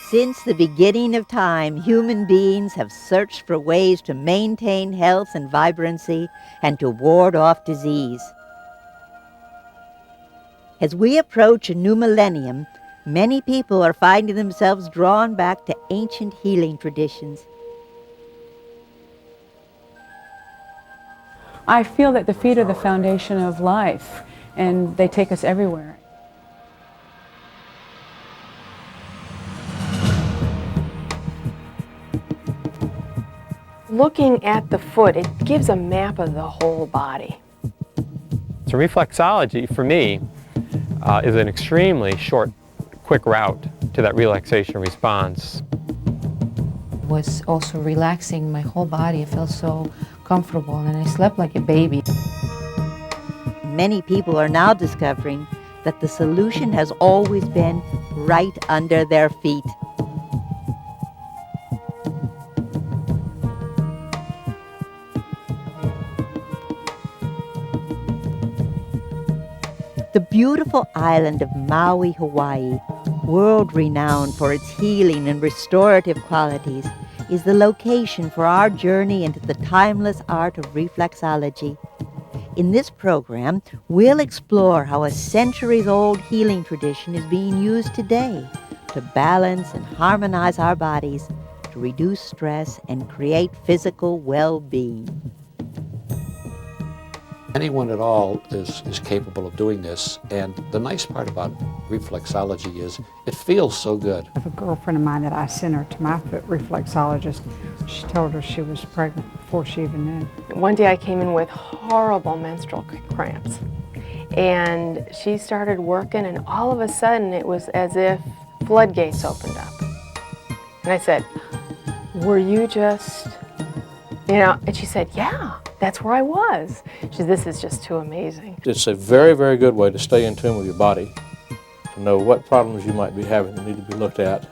Since the beginning of time, human beings have searched for ways to maintain health and vibrancy and to ward off disease. As we approach a new millennium, many people are finding themselves drawn back to ancient healing traditions. I feel that the feet are the foundation of life, and they take us everywhere. Looking at the foot, it gives a map of the whole body. So reflexology, for me, is an extremely short, quick route to that relaxation response. It was also relaxing my whole body. I felt so comfortable, and I slept like a baby. Many people are now discovering that the solution has always been right under their feet. The beautiful island of Maui, Hawaii, world-renowned for its healing and restorative qualities, is the location for our journey into the timeless art of reflexology. In this program, we'll explore how a centuries-old healing tradition is being used today to balance and harmonize our bodies, to reduce stress and create physical well-being. Anyone at all is capable of doing this, and the nice part about reflexology is it feels so good. I have a girlfriend of mine that I sent her to my foot reflexologist. She told her she was pregnant before she even knew. One day I came in with horrible menstrual cramps, and she started working, and all of a sudden it was as if floodgates opened up. And I said, "Were you just, and she said, "Yeah, that's where I was." She said, "This is just too amazing." It's a very, very good way to stay in tune with your body, to know what problems you might be having that need to be looked at,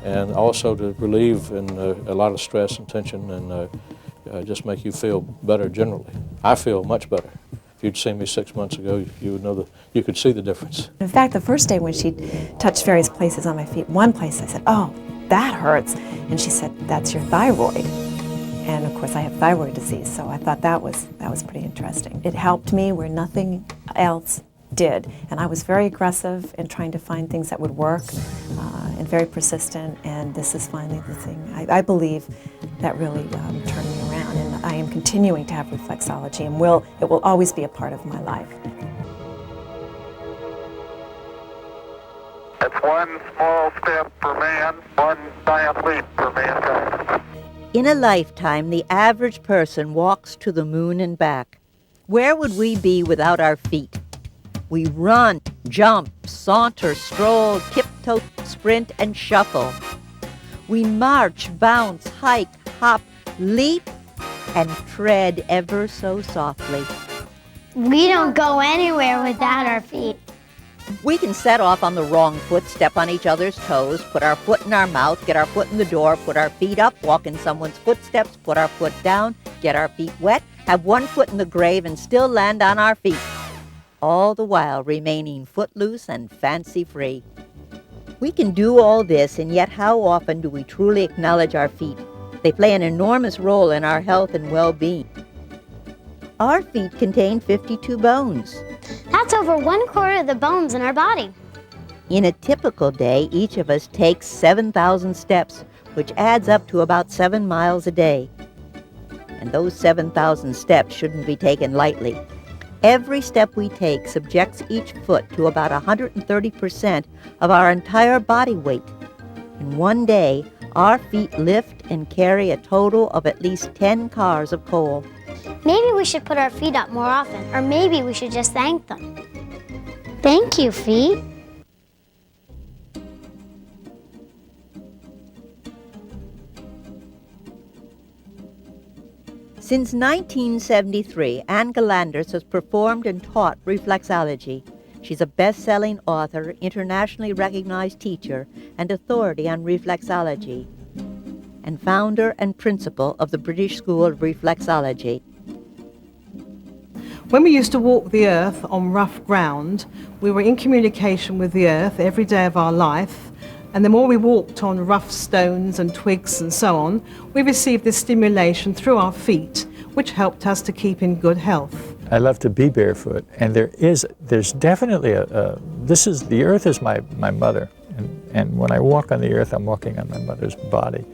and also to relieve a lot of stress and tension and just make you feel better generally. I feel much better. If you'd seen me 6 months ago, you would know that you could see the difference. In fact, the first day when she touched various places on my feet, one place I said, "Oh, that hurts." And she said, "That's your thyroid." And of course I have thyroid disease, so I thought that was pretty interesting. It helped me where nothing else did. And I was very aggressive in trying to find things that would work and very persistent, and this is finally the thing I believe that really turned me around. And I am continuing to have reflexology, and it will always be a part of my life. It's one small step for man, one giant leap for mankind. In a lifetime, the average person walks to the moon and back. Where would we be without our feet? We run, jump, saunter, stroll, tiptoe, sprint, and shuffle. We march, bounce, hike, hop, leap, and tread ever so softly. We don't go anywhere without our feet. We can set off on the wrong foot, step on each other's toes, put our foot in our mouth, get our foot in the door, put our feet up, walk in someone's footsteps, put our foot down, get our feet wet, have one foot in the grave, and still land on our feet, all the while remaining footloose and fancy-free. We can do all this, and yet how often do we truly acknowledge our feet? They play an enormous role in our health and well-being. Our feet contain 52 bones. That's over 1/4 of the bones in our body. In a typical day, each of us takes 7,000 steps, which adds up to about 7 miles a day. And those 7,000 steps shouldn't be taken lightly. Every step we take subjects each foot to about 130% of our entire body weight. In one day, our feet lift and carry a total of at least 10 cars of coal. Maybe we should put our feet up more often, or maybe we should just thank them. Thank you, feet. Since 1973, Ann Galanders has performed and taught reflexology. She's a best-selling author, internationally recognized teacher, and authority on reflexology, and founder and principal of the British School of Reflexology. When we used to walk the earth on rough ground, we were in communication with the earth every day of our life, And the more we walked on rough stones and twigs and so on, we received this stimulation through our feet, which helped us to keep in good health. I love to be barefoot, and there's definitely the earth is my mother, and when I walk on the earth, I'm walking on my mother's body.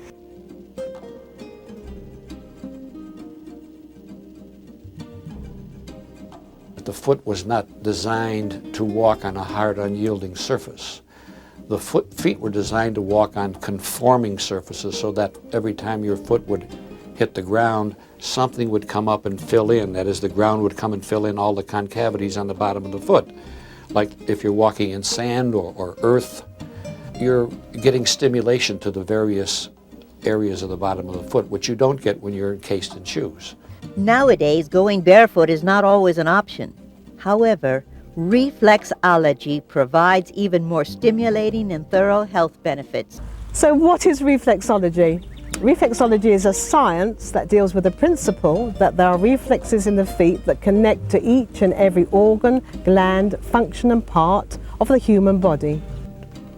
The foot was not designed to walk on a hard, unyielding surface. The feet were designed to walk on conforming surfaces so that every time your foot would hit the ground, something would come up and fill in. That is, the ground would come and fill in all the concavities on the bottom of the foot. Like if you're walking in sand or earth, you're getting stimulation to the various areas of the bottom of the foot, which you don't get when you're encased in shoes. Nowadays, going barefoot is not always an option. However, reflexology provides even more stimulating and thorough health benefits. So what is reflexology? Reflexology is a science that deals with the principle that there are reflexes in the feet that connect to each and every organ, gland, function and part of the human body.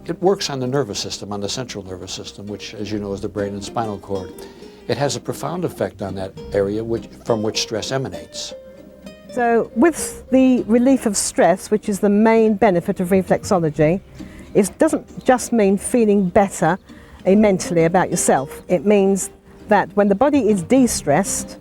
It works on the nervous system, on the central nervous system, which, as you know, is the brain and spinal cord. It has a profound effect on that area from which stress emanates. So with the relief of stress, which is the main benefit of reflexology, it doesn't just mean feeling better mentally about yourself. It means that when the body is de-stressed,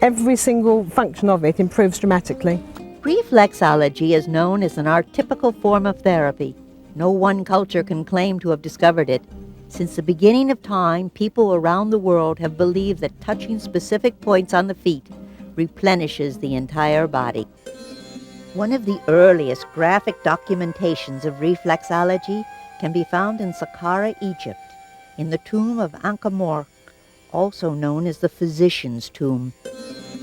every single function of it improves dramatically. Reflexology is known as an archetypical form of therapy. No one culture can claim to have discovered it. Since the beginning of time, people around the world have believed that touching specific points on the feet replenishes the entire body. One of the earliest graphic documentations of reflexology can be found in Saqqara, Egypt, in the tomb of Ankh-Morpork, also known as the physician's tomb.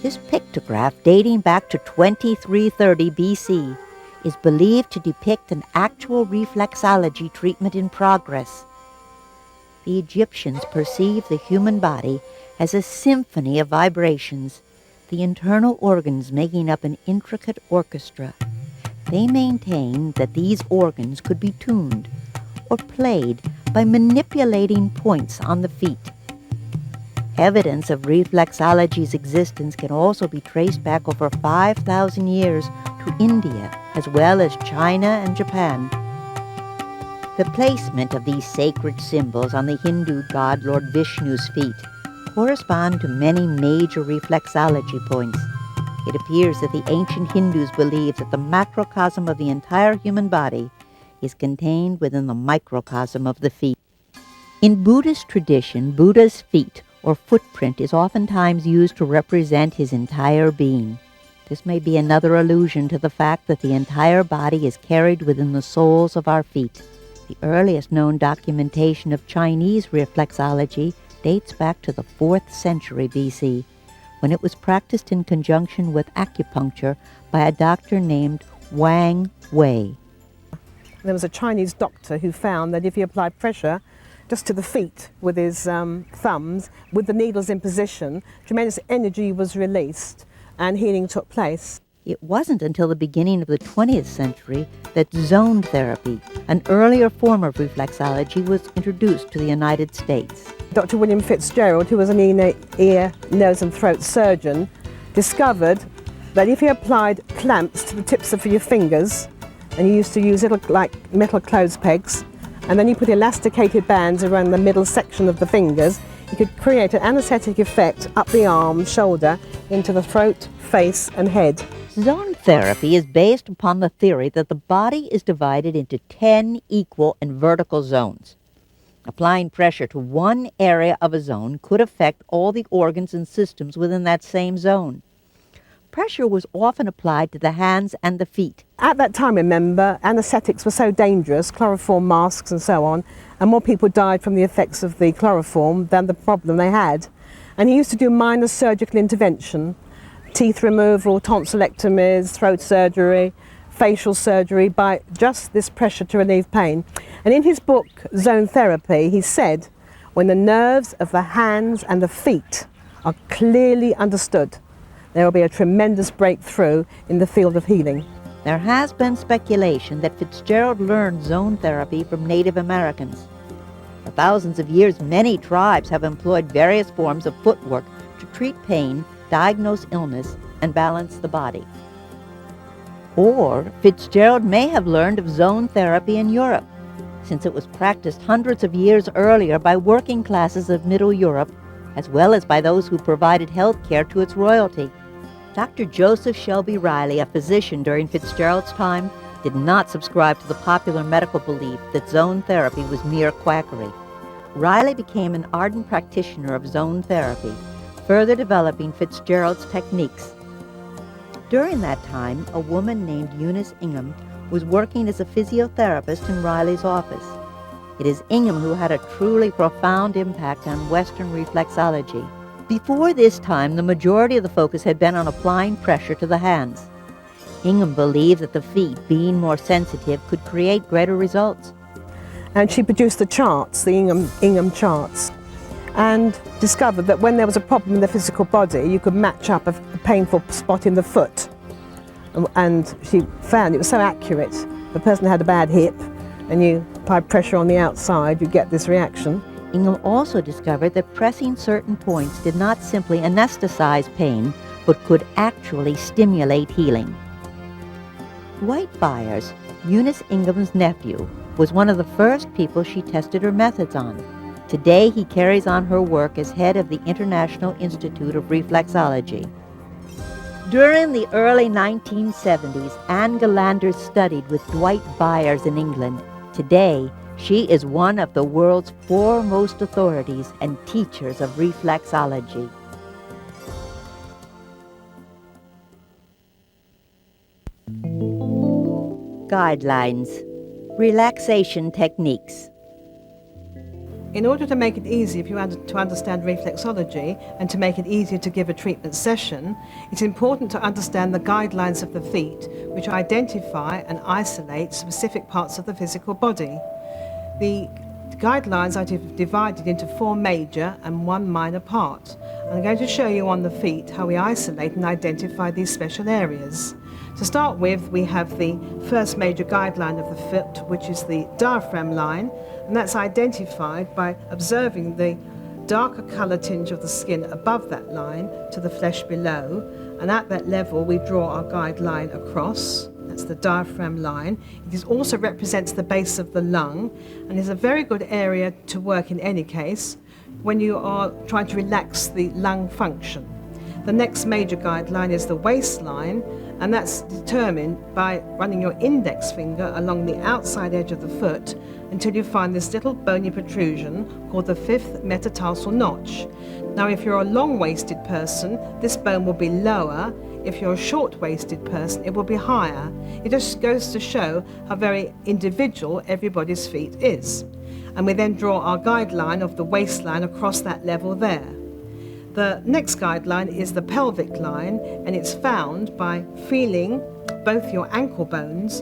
This pictograph, dating back to 2330 BC, is believed to depict an actual reflexology treatment in progress. The Egyptians perceived the human body as a symphony of vibrations, the internal organs making up an intricate orchestra. They maintained that these organs could be tuned or played by manipulating points on the feet. Evidence of reflexology's existence can also be traced back over 5,000 years to India, as well as China and Japan. The placement of these sacred symbols on the Hindu god Lord Vishnu's feet correspond to many major reflexology points. It appears that the ancient Hindus believed that the macrocosm of the entire human body is contained within the microcosm of the feet. In Buddhist tradition, Buddha's feet or footprint is oftentimes used to represent his entire being. This may be another allusion to the fact that the entire body is carried within the soles of our feet. The earliest known documentation of Chinese reflexology dates back to the 4th century BC, when it was practiced in conjunction with acupuncture by a doctor named Wang Wei. There was a Chinese doctor who found that if he applied pressure just to the feet with his thumbs, with the needles in position, tremendous energy was released and healing took place. It wasn't until the beginning of the 20th century that zone therapy, an earlier form of reflexology, was introduced to the United States. Dr. William Fitzgerald, who was an ear, nose and throat surgeon, discovered that if he applied clamps to the tips of your fingers, and you used to use little like metal clothes pegs, and then you put elasticated bands around the middle section of the fingers, you could create an anesthetic effect up the arm, shoulder, into the throat, face and head. Zone therapy is based upon the theory that the body is divided into 10 equal and vertical zones. Applying pressure to one area of a zone could affect all the organs and systems within that same zone. Pressure was often applied to the hands and the feet. At that time, remember, anesthetics were so dangerous, chloroform masks and so on, and more people died from the effects of the chloroform than the problem they had. And he used to do minor surgical intervention, teeth removal, tonsillectomies, throat surgery, facial surgery, by just this pressure to relieve pain. And in his book, Zone Therapy, he said, when the nerves of the hands and the feet are clearly understood, there will be a tremendous breakthrough in the field of healing. There has been speculation that Fitzgerald learned zone therapy from Native Americans. For thousands of years, many tribes have employed various forms of footwork to treat pain, diagnose illness, and balance the body. Or Fitzgerald may have learned of zone therapy in Europe, since it was practiced hundreds of years earlier by working classes of Middle Europe, as well as by those who provided health care to its royalty. Dr. Joseph Shelby Riley, a physician during Fitzgerald's time, did not subscribe to the popular medical belief that zone therapy was mere quackery. Riley became an ardent practitioner of zone therapy, further developing Fitzgerald's techniques. During that time, a woman named Eunice Ingham was working as a physiotherapist in Riley's office. It is Ingham who had a truly profound impact on Western reflexology. Before this time, the majority of the focus had been on applying pressure to the hands. Ingham believed that the feet, being more sensitive, could create greater results. And she produced the charts, the Ingham charts, and discovered that when there was a problem in the physical body, you could match up a painful spot in the foot. And she found it was so accurate. The person had a bad hip, and you apply pressure on the outside, you get this reaction. Ingham also discovered that pressing certain points did not simply anesthetize pain, but could actually stimulate healing. Dwight Byers, Eunice Ingham's nephew, was one of the first people she tested her methods on. Today, he carries on her work as head of the International Institute of Reflexology. During the early 1970s, Anne Galander studied with Dwight Byers in England. Today, she is one of the world's foremost authorities and teachers of reflexology. Guidelines. Relaxation techniques. In order to make it easy to understand reflexology and to make it easier to give a treatment session, it's important to understand the guidelines of the feet, which identify and isolate specific parts of the physical body. The guidelines are divided into 4 major and 1 minor part. I'm going to show you on the feet how we isolate and identify these special areas. To start with, we have the first major guideline of the foot, which is the diaphragm line, and that's identified by observing the darker colour tinge of the skin above that line to the flesh below, and at that level we draw our guideline across. That's the diaphragm line. It also represents the base of the lung and is a very good area to work in any case when you are trying to relax the lung function. The next major guideline is the waistline, and that's determined by running your index finger along the outside edge of the foot until you find this little bony protrusion called the 5th metatarsal notch. Now, if you're a long-waisted person, this bone will be lower. If you're a short-waisted person, it will be higher. It just goes to show how very individual everybody's feet is. And we then draw our guideline of the waistline across that level there. The next guideline is the pelvic line, and it's found by feeling both your ankle bones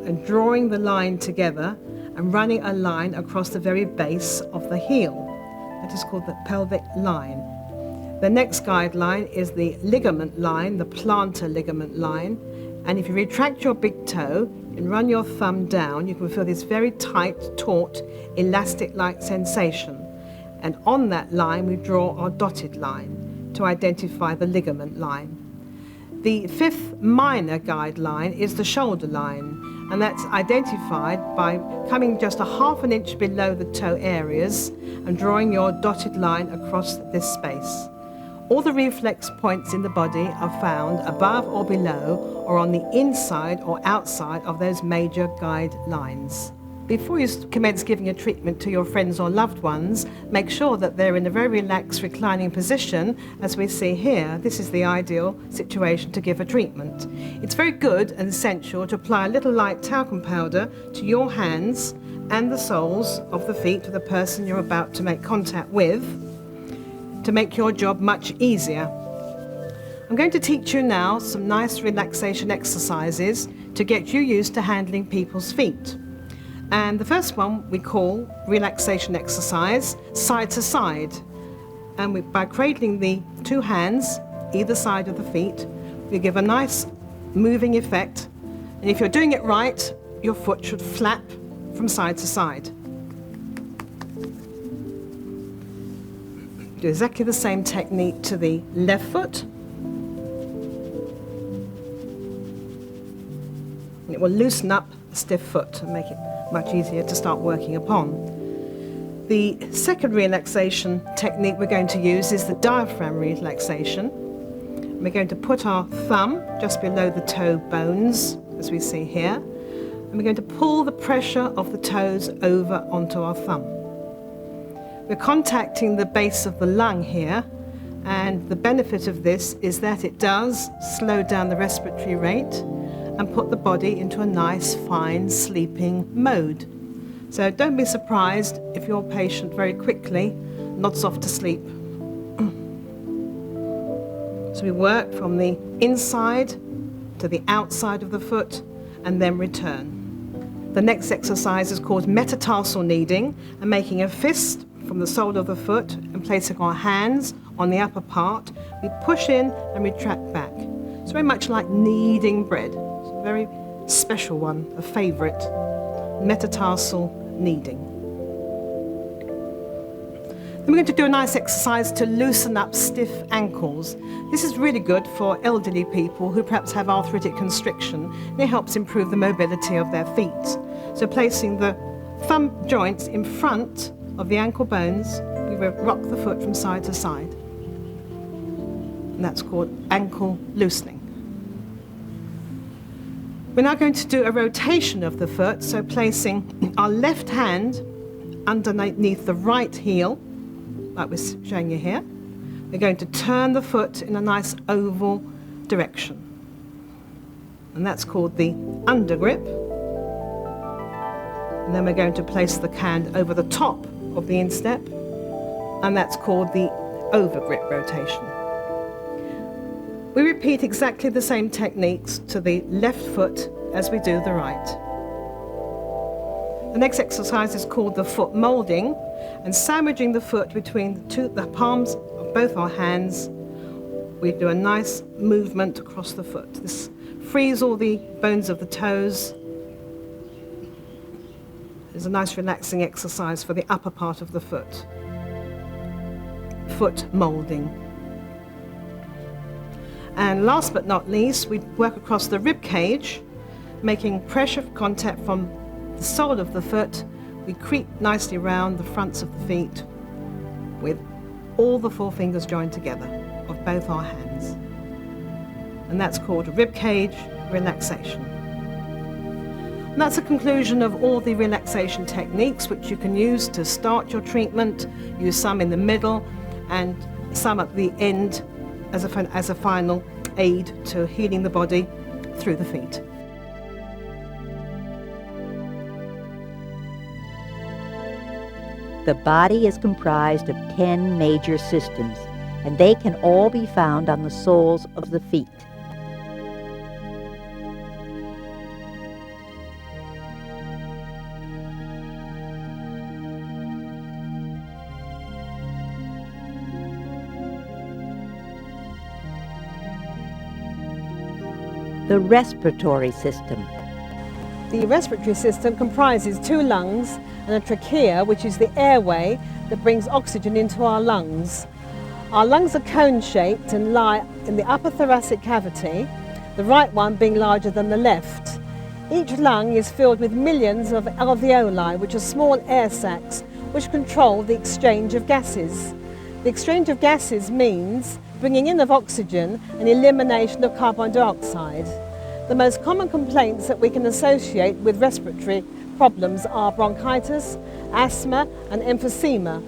and drawing the line together and running a line across the very base of the heel. That is called the pelvic line. The next guideline is the ligament line, the plantar ligament line, and if you retract your big toe and run your thumb down, you can feel this very tight, taut, elastic-like sensation. And on that line, we draw our dotted line to identify the ligament line. The 5th minor guideline is the shoulder line, and that's identified by coming just a ½ an inch below the toe areas and drawing your dotted line across this space. All the reflex points in the body are found above or below or on the inside or outside of those major guidelines. Before you commence giving a treatment to your friends or loved ones, make sure that they're in a very relaxed reclining position. As we see here, this is the ideal situation to give a treatment. It's very good and essential to apply a little light talcum powder to your hands and the soles of the feet of the person you're about to make contact with to make your job much easier. I'm going to teach you now some nice relaxation exercises to get you used to handling people's feet. And the first one we call relaxation exercise, side to side. And by cradling the 2 hands either side of the feet, we give a nice moving effect And if you're doing it right, your foot should flap from side to side. Do exactly the same technique to the left foot. And it will loosen up a stiff foot and make it much easier to start working upon. The second relaxation technique we're going to use is the diaphragm relaxation. We're going to put our thumb just below the toe bones, as we see here, and we're going to pull the pressure of the toes over onto our thumb. We're contacting the base of the lung here, and the benefit of this is that it does slow down the respiratory rate and put the body into a nice, fine, sleeping mode. So don't be surprised if your patient very quickly nods off to sleep. So we work from the inside to the outside of the foot and then return. The next exercise is called metatarsal kneading, and making a fist from the sole of the foot and placing our hands on the upper part, we push in and retract back. It's very much like kneading bread. It's a very special one, a favourite, metatarsal kneading. Then we're going to do a nice exercise to loosen up stiff ankles. This is really good for elderly people who perhaps have arthritic constriction, and it helps improve the mobility of their feet. So placing the thumb joints in front of the ankle bones, we will rock the foot from side to side. And that's called ankle loosening. We're now going to do a rotation of the foot, so placing our left hand underneath the right heel, like we're showing you here. We're going to turn the foot in a nice oval direction. And that's called the undergrip. And then we're going to place the hand over the top of the instep, and that's called the overgrip rotation. We repeat exactly the same techniques to the left foot as we do the right. The next exercise is called the foot molding, and sandwiching the foot between the palms of both our hands, we do a nice movement across the foot. This frees all the bones of the toes. It's a nice relaxing exercise for the upper part of the foot. Foot molding. And last but not least, we work across the rib cage, making pressure contact from the sole of the foot. We creep nicely round the fronts of the feet with all the four fingers joined together of both our hands. And that's called rib cage relaxation. And that's a conclusion of all the relaxation techniques which you can use to start your treatment, use some in the middle and some at the end as a final aid to healing the body through the feet. The body is comprised of 10 major systems, and they can all be found on the soles of the feet. The respiratory system. The respiratory system comprises two lungs and a trachea, which is the airway that brings oxygen into our lungs. Our lungs are cone-shaped and lie in the upper thoracic cavity, the right one being larger than the left. Each lung is filled with millions of alveoli, which are small air sacs which control the exchange of gases. The exchange of gases means bringing in of oxygen and elimination of carbon dioxide. The most common complaints that we can associate with respiratory problems are bronchitis, asthma and emphysema.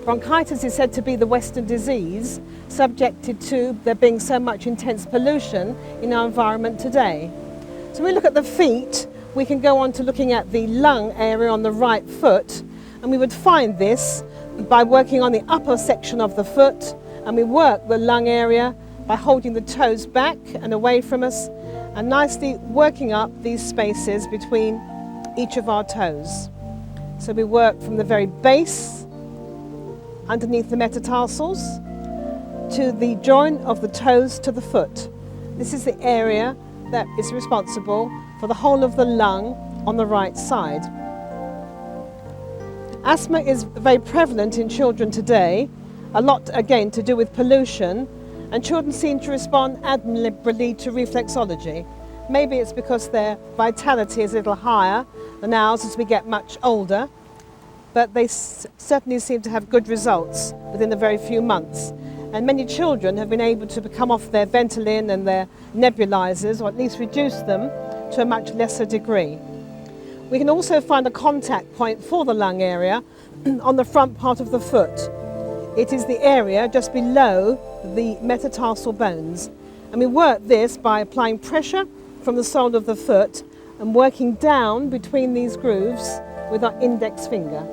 Bronchitis is said to be the Western disease, subjected to there being so much intense pollution in our environment today. So when we look at the feet, we can go on to looking at the lung area on the right foot, and we would find this by working on the upper section of the foot, and we work the lung area by holding the toes back and away from us and nicely working up these spaces between each of our toes. So we work from the very base, underneath the metatarsals, to the joint of the toes to the foot. This is the area that is responsible for for the whole of the lung on the right side. Asthma is very prevalent in children today, a lot again to do with pollution, and children seem to respond admirably to reflexology. Maybe it's because their vitality is a little higher than ours as we get much older, but they certainly seem to have good results within a very few months. And many children have been able to come off their Ventolin and their nebulizers, or at least reduce them to a much lesser degree. We can also find a contact point for the lung area on the front part of the foot. It is the area just below the metatarsal bones. And we work this by applying pressure from the sole of the foot and working down between these grooves with our index finger.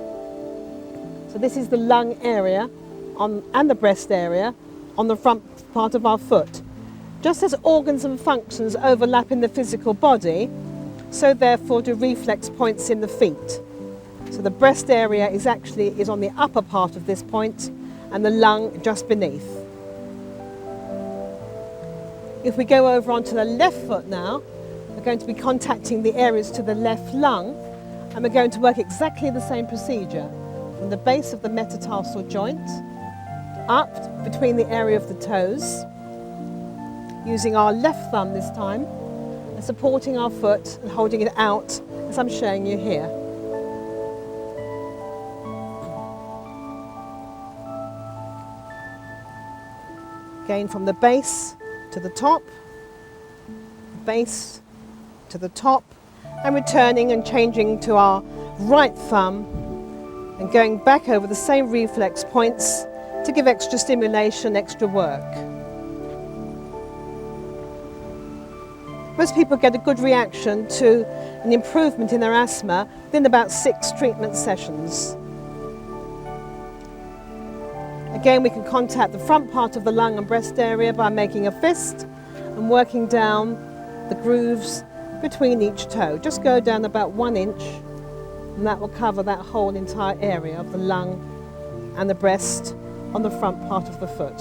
So this is the lung area and the breast area on the front part of our foot. Just as organs and functions overlap in the physical body, so therefore do reflex points in the feet. So the breast area is on the upper part of this point and the lung just beneath. If we go over onto the left foot now, we're going to be contacting the areas to the left lung, and we're going to work exactly the same procedure from the base of the metatarsal joint up between the area of the toes, using our left thumb this time and supporting our foot and holding it out as I'm showing you here. Again, from the base to the top, base to the top, and returning and changing to our right thumb and going back over the same reflex points to give extra stimulation, extra work. Most people get a good reaction to an improvement in their asthma within about 6 treatment sessions. Again, we can contact the front part of the lung and breast area by making a fist and working down the grooves between each toe. Just go down about 1 inch, and that will cover that whole entire area of the lung and the breast on the front part of the foot.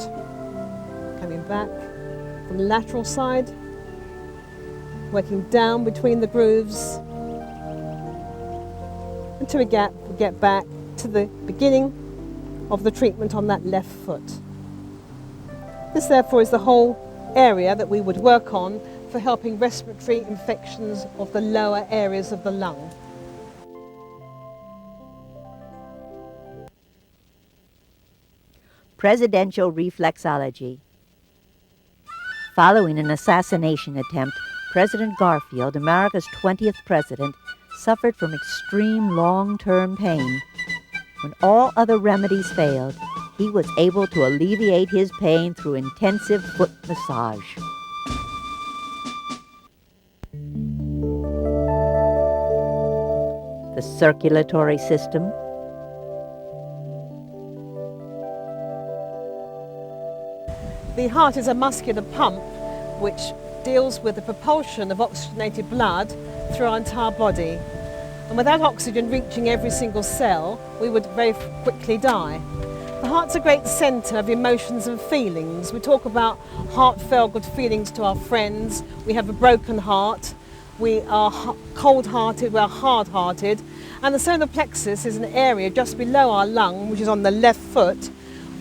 Coming back from the lateral side, working down between the grooves until we get back to the beginning of the treatment on that left foot. This therefore is the whole area that we would work on for helping respiratory infections of the lower areas of the lung. Presidential reflexology. Following an assassination attempt, President Garfield, America's 20th president, suffered from extreme long-term pain. When all other remedies failed, he was able to alleviate his pain through intensive foot massage. The circulatory system. The heart is a muscular pump which deals with the propulsion of oxygenated blood through our entire body. And without oxygen reaching every single cell, we would very quickly die. The heart's a great centre of emotions and feelings. We talk about heartfelt good feelings to our friends. We have a broken heart. We are cold-hearted, we are hard-hearted. And the solar plexus is an area just below our lung, which is on the left foot,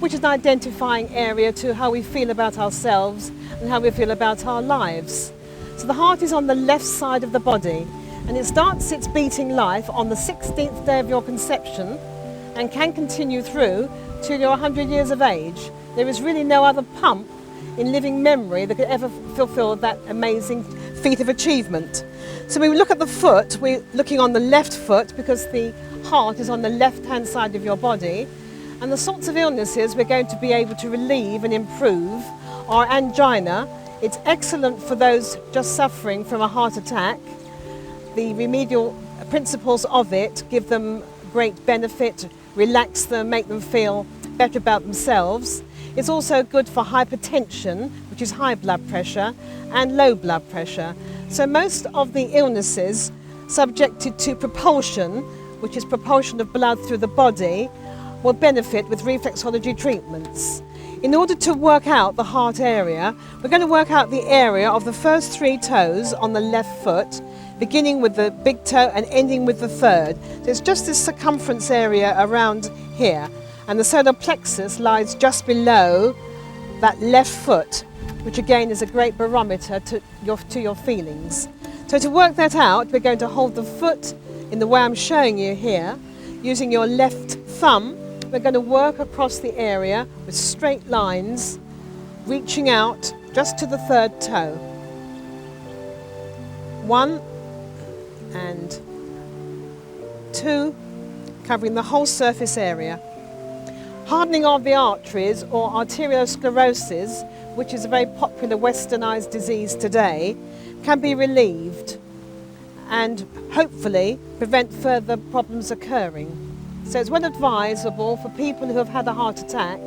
which is an identifying area to how we feel about ourselves and how we feel about our lives. So the heart is on the left side of the body, and it starts its beating life on the 16th day of your conception and can continue through till you're 100 years of age. There is really no other pump in living memory that could ever fulfill that amazing feat of achievement. So when we look at the foot, we're looking on the left foot because the heart is on the left-hand side of your body. And the sorts of illnesses we're going to be able to relieve and improve are angina. It's excellent for those just suffering from a heart attack. The remedial principles of it give them great benefit, relax them, make them feel better about themselves. It's also good for hypertension, which is high blood pressure, and low blood pressure. So most of the illnesses subjected to propulsion, which is propulsion of blood through the body, will benefit with reflexology treatments. In order to work out the heart area, we're going to work out the area of the first 3 toes on the left foot, beginning with the big toe and ending with the third. So it's just this circumference area around here, and the solar plexus lies just below that left foot, which again is a great barometer to your feelings. So to work that out, we're going to hold the foot in the way I'm showing you here. Using your left thumb, we're going to work across the area with straight lines, reaching out just to the third toe. 1 and 2, covering the whole surface area. Hardening of the arteries, or arteriosclerosis, which is a very popular westernized disease today, can be relieved and hopefully prevent further problems occurring. So it's well advisable for people who have had a heart attack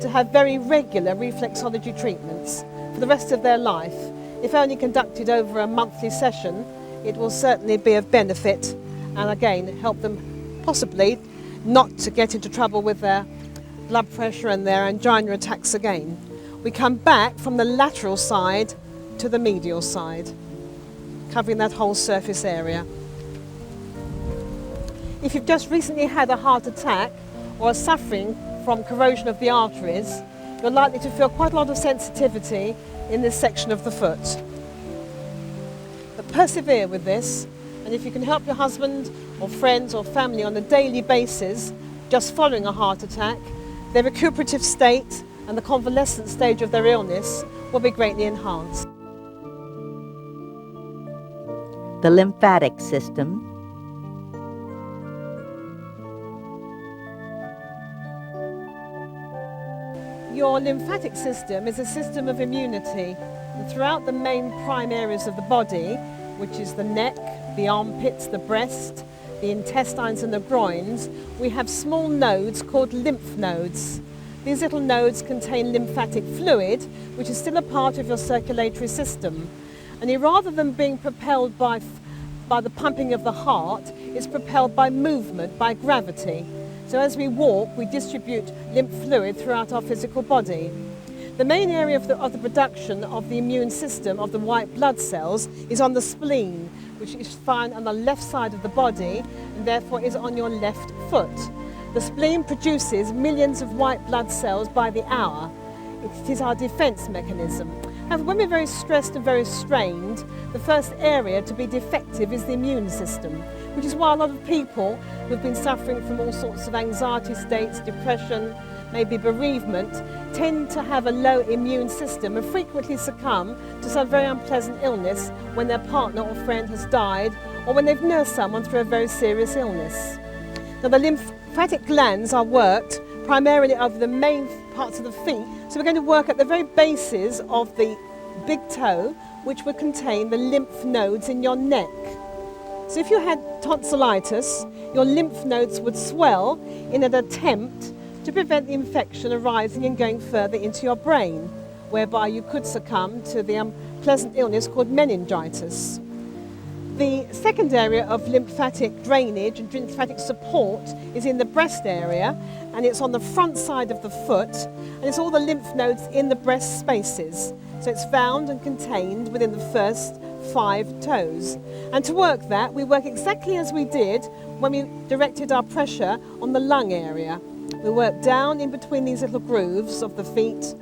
to have very regular reflexology treatments for the rest of their life. If only conducted over a monthly session, it will certainly be of benefit and again help them possibly not to get into trouble with their blood pressure and their angina attacks again. We come back from the lateral side to the medial side, covering that whole surface area. If you've just recently had a heart attack or are suffering from corrosion of the arteries, you're likely to feel quite a lot of sensitivity in this section of the foot. But persevere with this, and if you can help your husband or friends or family on a daily basis just following a heart attack, their recuperative state and the convalescent stage of their illness will be greatly enhanced. The lymphatic system. Your lymphatic system is a system of immunity, and throughout the main prime areas of the body, which is the neck, the armpits, the breast, the intestines and the groins, we have small nodes called lymph nodes. These little nodes contain lymphatic fluid, which is still a part of your circulatory system. And rather than being propelled by the pumping of the heart, it's propelled by movement, by gravity. So as we walk, we distribute lymph fluid throughout our physical body. The main area of the production of the immune system of the white blood cells is on the spleen, which is found on the left side of the body and therefore is on your left foot. The spleen produces millions of white blood cells by the hour. It is our defense mechanism. However, when we're very stressed and very strained, the first area to be defective is the immune system, which is why a lot of people who've been suffering from all sorts of anxiety states, depression, maybe bereavement, tend to have a low immune system and frequently succumb to some very unpleasant illness when their partner or friend has died or when they've nursed someone through a very serious illness. Now, the lymphatic glands are worked primarily over the main parts of the feet, so we're going to work at the very bases of the big toe, which would contain the lymph nodes in your neck. So if you had tonsillitis, your lymph nodes would swell in an attempt to prevent the infection arising and going further into your brain, whereby you could succumb to the unpleasant illness called meningitis. The second area of lymphatic drainage and lymphatic support is in the breast area, and it's on the front side of the foot, and it's all the lymph nodes in the breast spaces. So it's found and contained within the first 5 toes. And to work that, we work exactly as we did when we directed our pressure on the lung area. We work down in between these little grooves of the feet,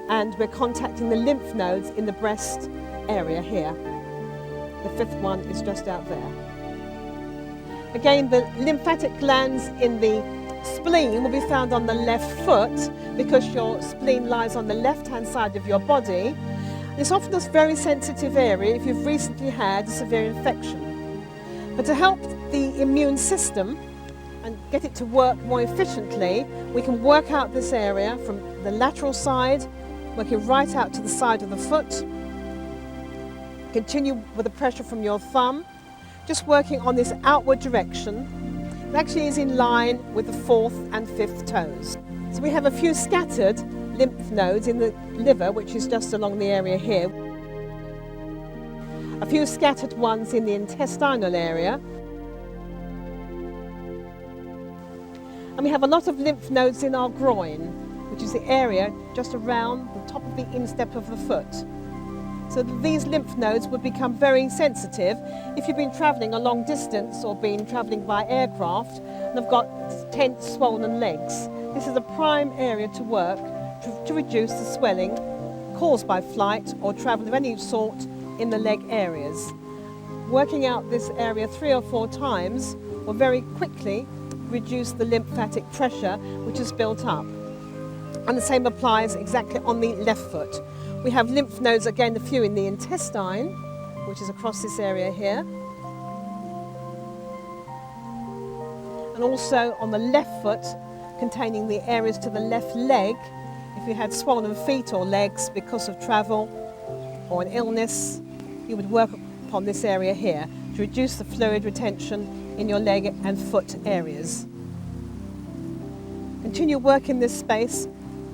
and we're contacting the lymph nodes in the breast area here. The 5th one is just out there. Again, the lymphatic glands in the spleen will be found on the left foot because your spleen lies on the left-hand side of your body. It's often a very sensitive area if you've recently had a severe infection. But to help the immune system and get it to work more efficiently, we can work out this area from the lateral side, working right out to the side of the foot. Continue with the pressure from your thumb, just working on this outward direction. It actually is in line with the 4th and 5th toes. So we have a few scattered lymph nodes in the liver, which is just along the area here. A few scattered ones in the intestinal area. And we have a lot of lymph nodes in our groin, which is the area just around the top of the instep of the foot. So these lymph nodes would become very sensitive if you've been travelling a long distance or been travelling by aircraft and have got tense, swollen legs. This is a prime area to work to reduce the swelling caused by flight or travel of any sort in the leg areas. Working out this area 3 or 4 times will very quickly reduce the lymphatic pressure which is built up. And the same applies exactly on the left foot. We have lymph nodes, again, a few in the intestine, which is across this area here. And also on the left foot, containing the areas to the left leg. If you had swollen feet or legs because of travel or an illness, you would work upon this area here to reduce the fluid retention in your leg and foot areas. Continue working this space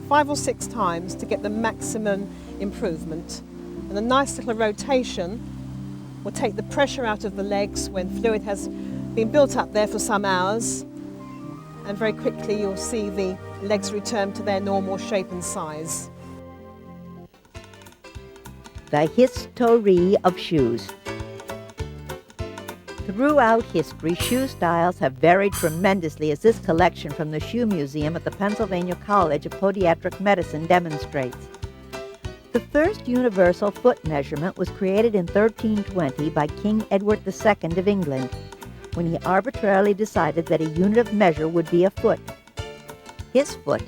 5 or 6 times to get the maximum improvement. And a nice little rotation will take the pressure out of the legs when fluid has been built up there for some hours, and very quickly you'll see the legs return to their normal shape and size. The history of shoes. Throughout history, shoe styles have varied tremendously, as this collection from the Shoe Museum at the Pennsylvania College of Podiatric Medicine demonstrates. The first universal foot measurement was created in 1320 by King Edward II of England, when he arbitrarily decided that a unit of measure would be a foot. His foot.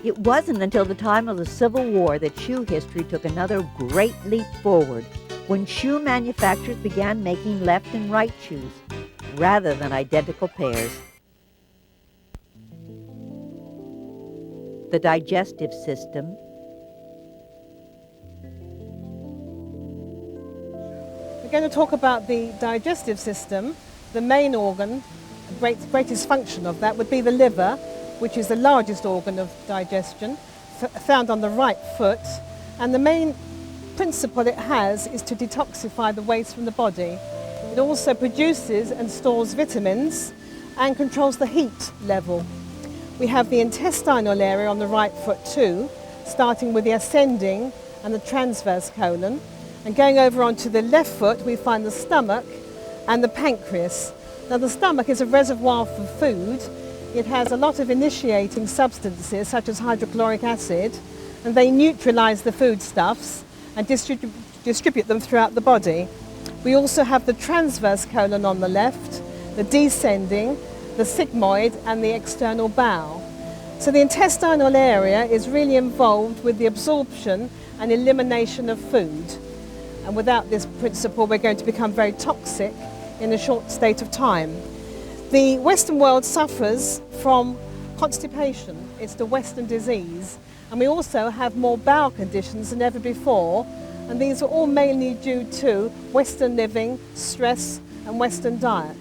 It wasn't until the time of the Civil War that shoe history took another great leap forward, when shoe manufacturers began making left and right shoes, rather than identical pairs. The digestive system. We're going to talk about the digestive system. The main organ, the greatest function of that would be the liver, which is the largest organ of digestion, found on the right foot. And the main principle it has is to detoxify the waste from the body. It also produces and stores vitamins and controls the heat level. We have the intestinal area on the right foot too, starting with the ascending and the transverse colon. And going over onto the left foot, we find the stomach and the pancreas. Now the stomach is a reservoir for food. It has a lot of initiating substances such as hydrochloric acid, and they neutralize the foodstuffs and distribute them throughout the body. We also have the transverse colon on the left, the descending, the sigmoid and the external bowel. So the intestinal area is really involved with the absorption and elimination of food. And without this principle, we're going to become very toxic in a short state of time. The Western world suffers from constipation. It's the Western disease. And we also have more bowel conditions than ever before. And these are all mainly due to Western living, stress, and Western diet.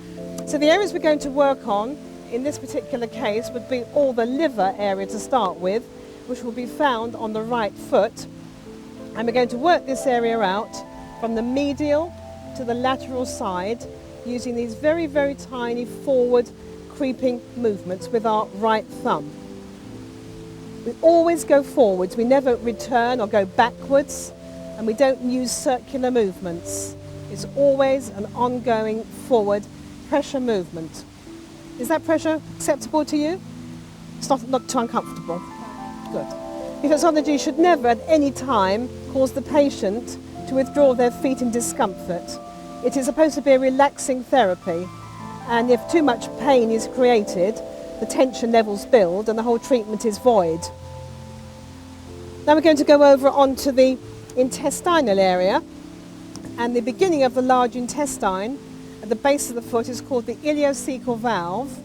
So the areas we're going to work on in this particular case would be all the liver area to start with, which will be found on the right foot. And we're going to work this area out from the medial to the lateral side using these very, very tiny forward creeping movements with our right thumb. We always go forwards, we never return or go backwards, and we don't use circular movements. It's always an ongoing forward pressure movement. Is that pressure acceptable to you? It's not too uncomfortable? Good. Reflexology should never at any time cause the patient to withdraw their feet in discomfort. It is supposed to be a relaxing therapy, and if too much pain is created, the tension levels build and the whole treatment is void. Now we're going to go over onto the intestinal area, and the beginning of the large intestine at the base of the foot is called the ileocecal valve.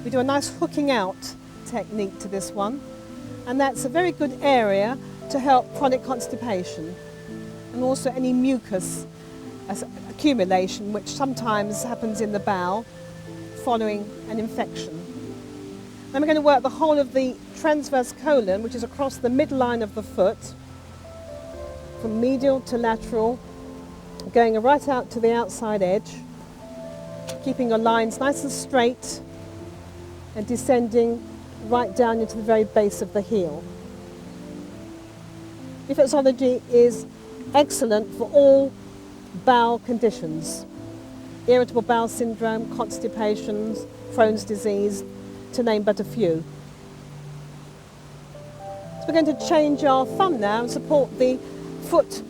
We do a nice hooking out technique to this one, and that's a very good area to help chronic constipation and also any mucus accumulation, which sometimes happens in the bowel following an infection. Then we're going to work the whole of the transverse colon, which is across the midline of the foot, from medial to lateral, going right out to the outside edge, keeping your lines nice and straight and descending right down into the very base of the heel. Reflexology is excellent for all bowel conditions. Irritable bowel syndrome, constipation, Crohn's disease, to name but a few. So we're going to change our thumb now and support the foot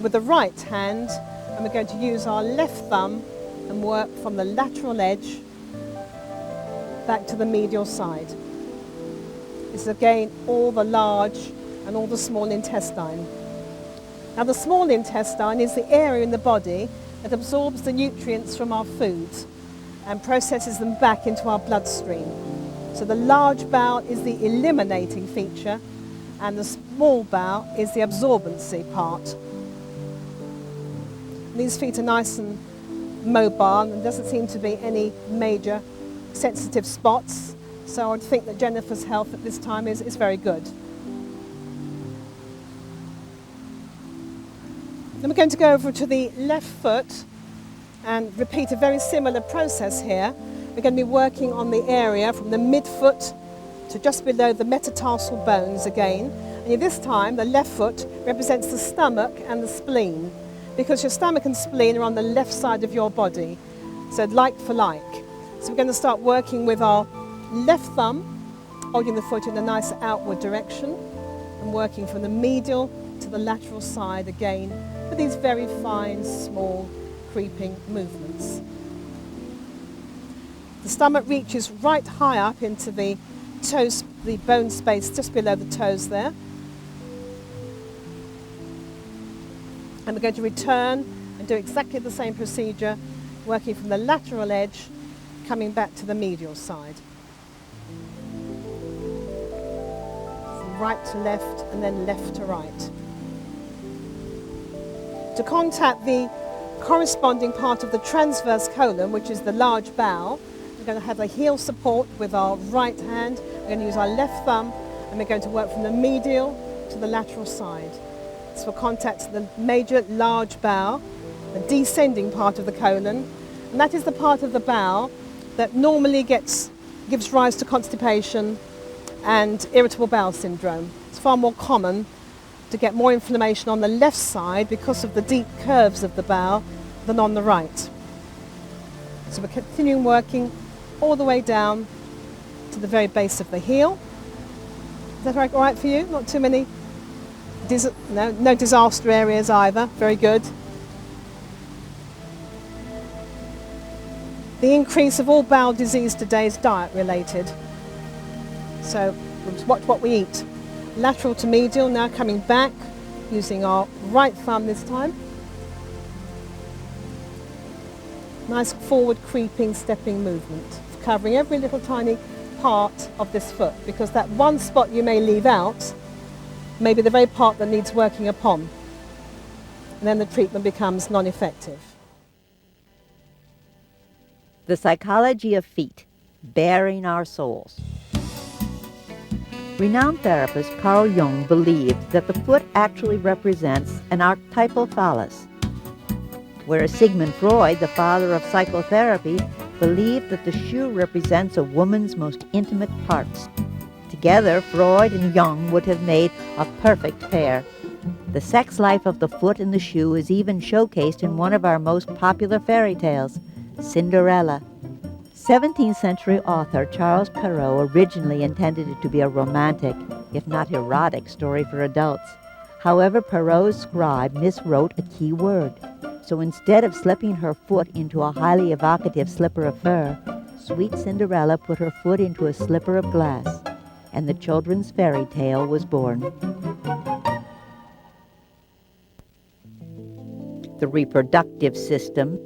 with the right hand, and we're going to use our left thumb and work from the lateral edge back to the medial side. This is again all the large and all the small intestine. Now the small intestine is the area in the body that absorbs the nutrients from our foods and processes them back into our bloodstream. So the large bowel is the eliminating feature and the small bowel is the absorbency part. These feet are nice and mobile and there doesn't seem to be any major sensitive spots, so I would think that Jennifer's health at this time is very good. Then we're going to go over to the left foot and repeat a very similar process here. We're going to be working on the area from the midfoot to just below the metatarsal bones again. And this time the left foot represents the stomach and the spleen, because your stomach and spleen are on the left side of your body, so like for like. So we're going to start working with our left thumb, holding the foot in a nice outward direction and working from the medial to the lateral side again with these very fine, small, creeping movements. The stomach reaches right high up into the toes, the bone space just below the toes there. And we're going to return and do exactly the same procedure, working from the lateral edge, coming back to the medial side. From right to left and then left to right. To contact the corresponding part of the transverse colon, which is the large bowel, we're going to have a heel support with our right hand. We're going to use our left thumb and we're going to work from the medial to the lateral side. So we'll contact the major large bowel, the descending part of the colon, and that is the part of the bowel that normally gives rise to constipation and irritable bowel syndrome. It's far more common to get more inflammation on the left side because of the deep curves of the bowel than on the right. So we're continuing working all the way down to the very base of the heel. Is that all right for you? Not too many? No disaster areas either. Very good. The increase of all bowel disease today is diet related. So watch what we eat. Lateral to medial, now coming back, using our right thumb this time. Nice forward creeping, stepping movement, covering every little tiny part of this foot, because that one spot you may leave out may be the very part that needs working upon. And then the treatment becomes non-effective. The psychology of feet, bearing our souls. Renowned therapist Carl Jung believed that the foot actually represents an archetypal phallus, whereas Sigmund Freud, the father of psychotherapy, believed that the shoe represents a woman's most intimate parts. Together, Freud and Jung would have made a perfect pair. The sex life of the foot in the shoe is even showcased in one of our most popular fairy tales, Cinderella. 17th century author Charles Perrault originally intended it to be a romantic, if not erotic, story for adults. However, Perrault's scribe miswrote a key word. So instead of slipping her foot into a highly evocative slipper of fur, sweet Cinderella put her foot into a slipper of glass, and the children's fairy tale was born. The reproductive system.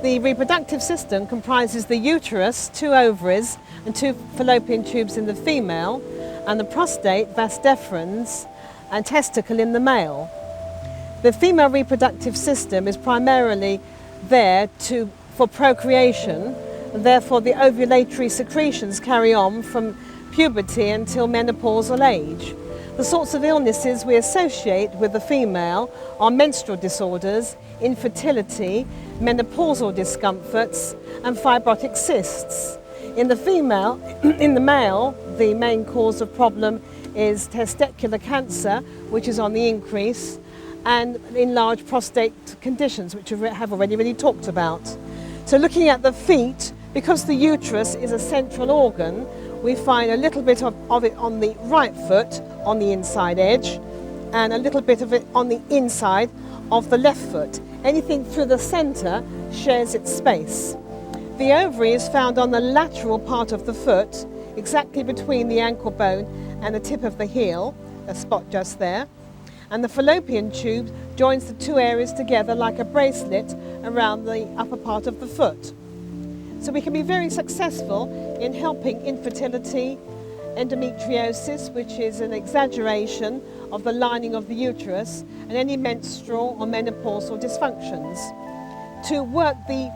The reproductive system comprises the uterus, 2 ovaries and 2 fallopian tubes in the female, and the prostate, vas deferens, and testicle in the male. The female reproductive system is primarily there for procreation, and therefore the ovulatory secretions carry on from puberty until menopausal age. The sorts of illnesses we associate with the female are menstrual disorders, infertility, menopausal discomforts, and fibrotic cysts. In the male, the main cause of problem is testicular cancer, which is on the increase, and enlarged prostate conditions, which we have already really talked about. So looking at the feet, because the uterus is a central organ, we find a little bit of it on the right foot, on the inside edge, and a little bit of it on the inside of the left foot. Anything through the centre shares its space. The ovary is found on the lateral part of the foot, exactly between the ankle bone and the tip of the heel, a spot just there. And the fallopian tube joins the two areas together like a bracelet around the upper part of the foot. So we can be very successful in helping infertility, endometriosis, which is an exaggeration of the lining of the uterus, and any menstrual or menopausal dysfunctions. To work the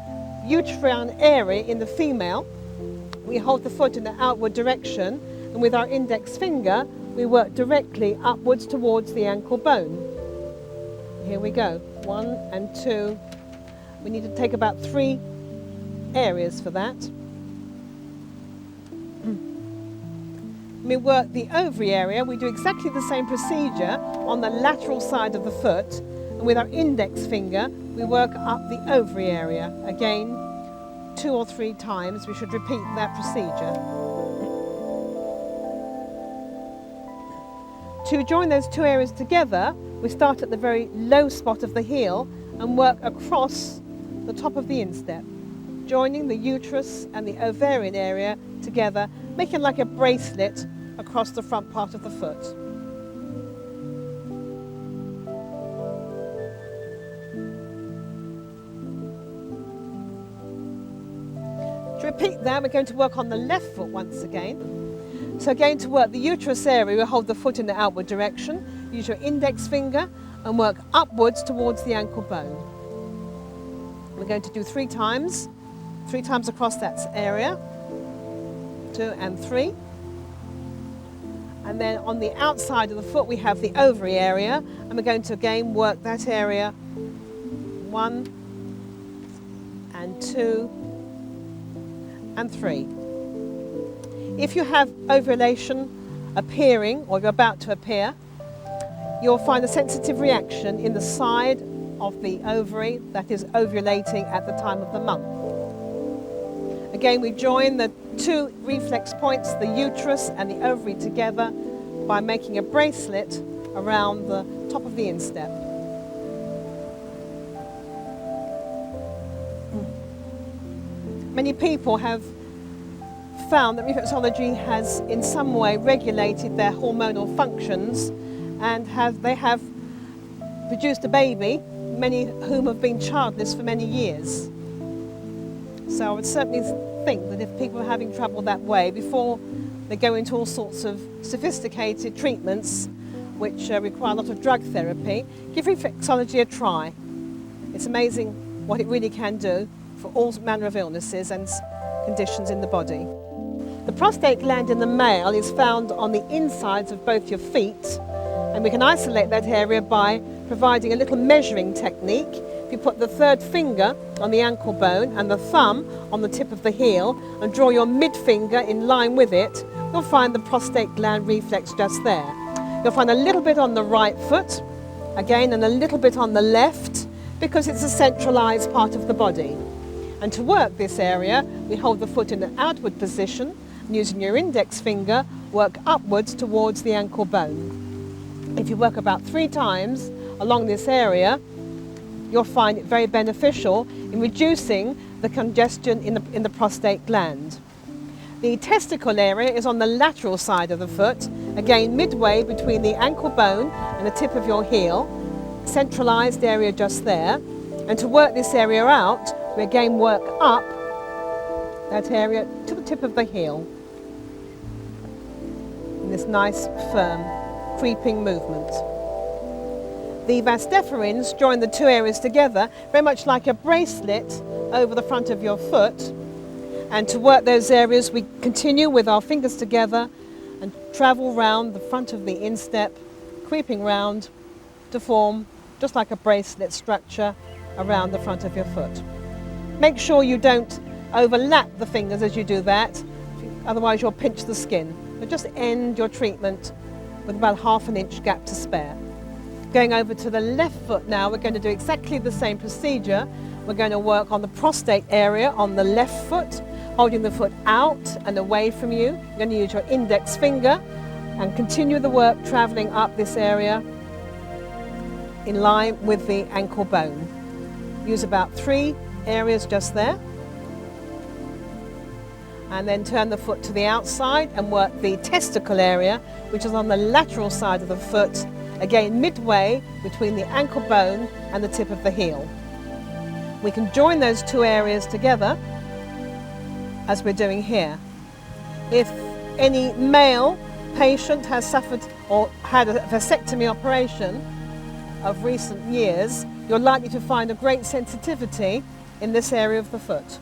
uterine area in the female, we hold the foot in the outward direction, and with our index finger, we work directly upwards towards the ankle bone. Here we go, 1 and 2. We need to take about 3 areas for that. We work the ovary area. We do exactly the same procedure on the lateral side of the foot, and with our index finger we work up the ovary area. Again, 2 or 3 times we should repeat that procedure. To join those 2 areas together, we start at the very low spot of the heel and work across the top of the instep, joining the uterus and the ovarian area together, making like a bracelet across the front part of the foot. To repeat that, we're going to work on the left foot once again. So again, to work the uterus area, we hold the foot in the outward direction, use your index finger and work upwards towards the ankle bone. We're going to do 3 times across that area, 2 and 3. And then on the outside of the foot we have the ovary area, and we're going to again work that area, 1 and 2 and 3. If you have ovulation appearing, or you're about to appear, you'll find a sensitive reaction in the side of the ovary that is ovulating at the time of the month. Again, we join the 2 reflex points, the uterus and the ovary, together by making a bracelet around the top of the instep. Many people have found that reflexology has in some way regulated their hormonal functions, and they have produced a baby, many whom have been childless for many years. So I would certainly think that if people are having trouble that way, before they go into all sorts of sophisticated treatments which require a lot of drug therapy, give reflexology a try. It's amazing what it really can do for all manner of illnesses and conditions in the body. The prostate gland in the male is found on the insides of both your feet, and we can isolate that area by providing a little measuring technique. If you put the 3rd finger on the ankle bone and the thumb on the tip of the heel and draw your mid finger in line with it, you'll find the prostate gland reflex just there. You'll find a little bit on the right foot, again, and a little bit on the left, because it's a centralized part of the body. And to work this area, we hold the foot in an outward position, and using your index finger, work upwards towards the ankle bone. If you work about 3 times along this area, you'll find it very beneficial in reducing the congestion in the prostate gland. The testicle area is on the lateral side of the foot, again midway between the ankle bone and the tip of your heel, centralized area just there. And to work this area out, we again work up that area to the tip of the heel in this nice, firm, creeping movement. The vas deferens join the 2 areas together, very much like a bracelet over the front of your foot. And to work those areas, we continue with our fingers together and travel round the front of the instep, creeping round to form just like a bracelet structure around the front of your foot. Make sure you don't overlap the fingers as you do that, otherwise you'll pinch the skin. So just end your treatment with about ½ an inch gap to spare. Going over to the left foot now, we're going to do exactly the same procedure. We're going to work on the prostate area on the left foot, holding the foot out and away from you. You're going to use your index finger and continue the work traveling up this area in line with the ankle bone. Use about 3 areas just there. And then turn the foot to the outside and work the testicle area, which is on the lateral side of the foot, again midway between the ankle bone and the tip of the heel. We can join those 2 areas together as we're doing here. If any male patient has suffered or had a vasectomy operation of recent years, you're likely to find a great sensitivity in this area of the foot.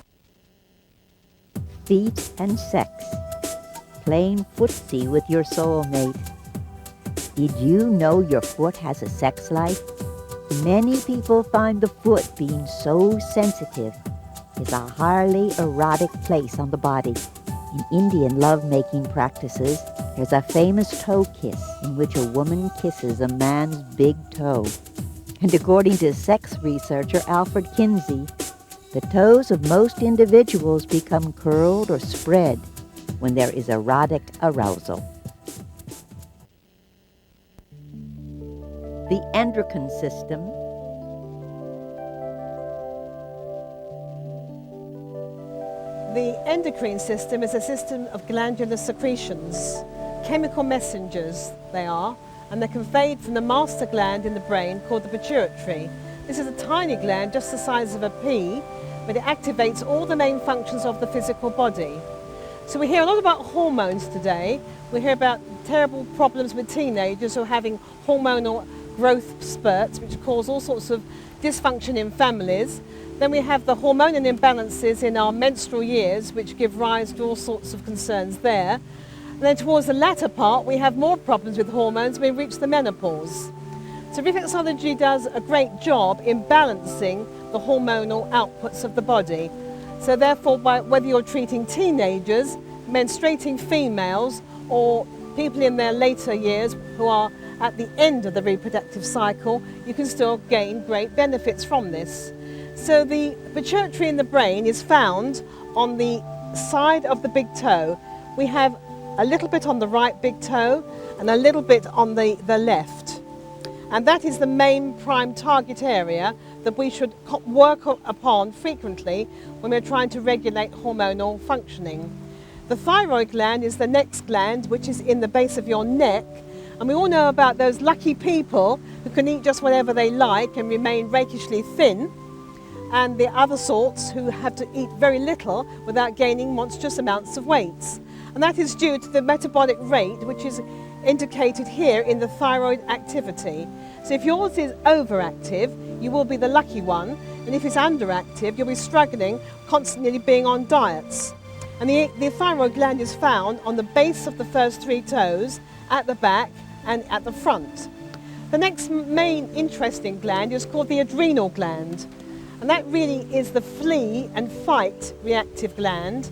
Feet and sex. Playing footsie with your soulmate. Did you know your foot has a sex life? Many people find the foot being so sensitive is a highly erotic place on the body. In Indian love-making practices, there's a famous toe kiss in which a woman kisses a man's big toe. And according to sex researcher Alfred Kinsey, the toes of most individuals become curled or spread when there is erotic arousal. The endocrine system. The endocrine system is a system of glandular secretions, chemical messengers they are, and they're conveyed from the master gland in the brain called the pituitary. This is a tiny gland just the size of a pea, but it activates all the main functions of the physical body. So we hear a lot about hormones today. We hear about terrible problems with teenagers who are having hormonal growth spurts, which cause all sorts of dysfunction in families. Then we have the hormonal imbalances in our menstrual years, which give rise to all sorts of concerns there. And then towards the latter part, we have more problems with hormones when we reach the menopause. So reflexology does a great job in balancing the hormonal outputs of the body. So therefore, whether you're treating teenagers, menstruating females, or people in their later years who are at the end of the reproductive cycle, you can still gain great benefits from this. So the pituitary in the brain is found on the side of the big toe. We have a little bit on the right big toe and a little bit on the left. And that is the main prime target area that we should work upon frequently when we're trying to regulate hormonal functioning. The thyroid gland is the next gland, which is in the base of your neck. And we all know about those lucky people who can eat just whatever they like and remain rakishly thin, and the other sorts who have to eat very little without gaining monstrous amounts of weight. And that is due to the metabolic rate, which is indicated here in the thyroid activity. So if yours is overactive, you will be the lucky one, and if it's underactive, you'll be struggling, constantly being on diets. And the thyroid gland is found on the base of the first 3 toes, at the back and at the front. The next main interesting gland is called the adrenal gland, and that really is the flee and fight reactive gland.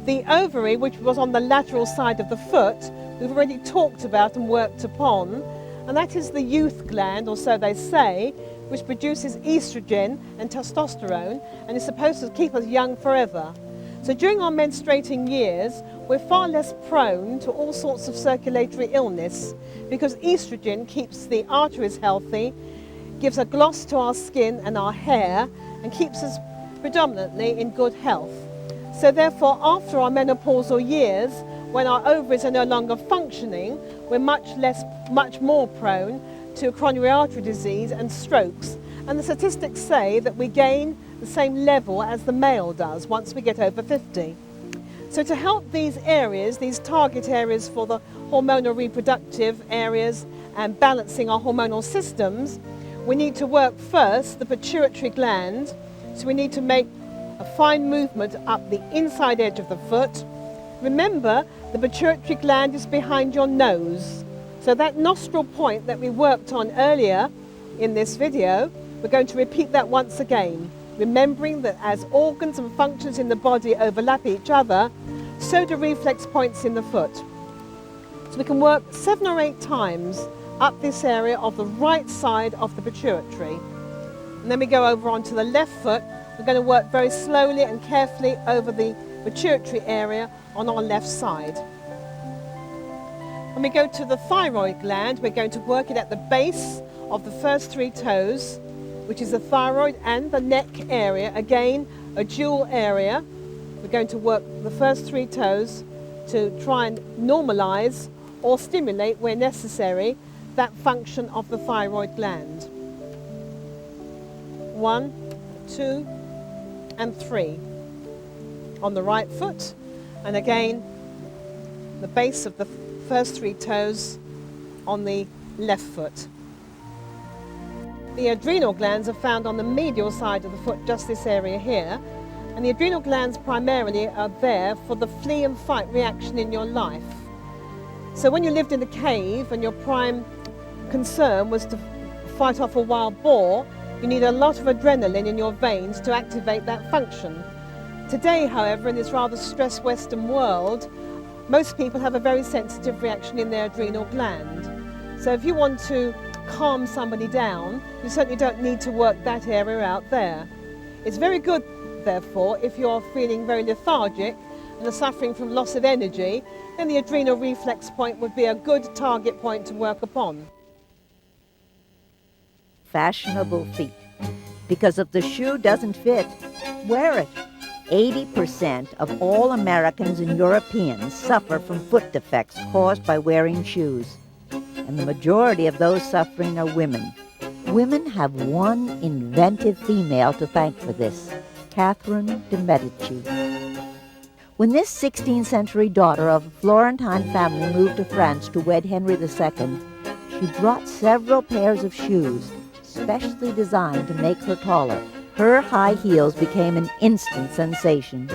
The ovary, which was on the lateral side of the foot, we've already talked about and worked upon, and that is the youth gland, or so they say, which produces estrogen and testosterone and is supposed to keep us young forever. So during our menstruating years, we're far less prone to all sorts of circulatory illness because estrogen keeps the arteries healthy, gives a gloss to our skin and our hair, and keeps us predominantly in good health. So therefore, after our menopausal years, when our ovaries are no longer functioning, we're much more prone to coronary artery disease and strokes. And the statistics say that we gain the same level as the male does once we get over 50. So to help these areas, these target areas for the hormonal reproductive areas and balancing our hormonal systems, we need to work first the pituitary gland. So we need to make a fine movement up the inside edge of the foot. Remember, the pituitary gland is behind your nose. So that nostril point that we worked on earlier in this video, we're going to repeat that once again, remembering that as organs and functions in the body overlap each other, so do reflex points in the foot. So we can work 7 or 8 times up this area of the right side of the pituitary. And then we go over onto the left foot. We're going to work very slowly and carefully over the pituitary area on our left side. When we go to the thyroid gland, we're going to work it at the base of the first 3 toes, which is the thyroid and the neck area. Again, a dual area. We're going to work the first 3 toes to try and normalize or stimulate, where necessary, that function of the thyroid gland. 1, 2, and 3 on the right foot, and again the base of the first 3 toes on the left foot. The adrenal glands are found on the medial side of the foot, just this area here, and the adrenal glands primarily are there for the flee and fight reaction in your life. So when you lived in a cave and your prime concern was to fight off a wild boar, you need a lot of adrenaline in your veins to activate that function. Today, however, in this rather stressed Western world, most people have a very sensitive reaction in their adrenal gland. So if you want to calm somebody down, you certainly don't need to work that area out there. It's very good, therefore, if you're feeling very lethargic and are suffering from loss of energy, then the adrenal reflex point would be a good target point to work upon. Fashionable feet. Because if the shoe doesn't fit, wear it. 80% of all Americans and Europeans suffer from foot defects caused by wearing shoes. And the majority of those suffering are women. Women have one inventive female to thank for this, Catherine de' Medici. When this 16th century daughter of a Florentine family moved to France to wed Henry II, she brought several pairs of shoes, specially designed to make her taller. Her high heels became an instant sensation.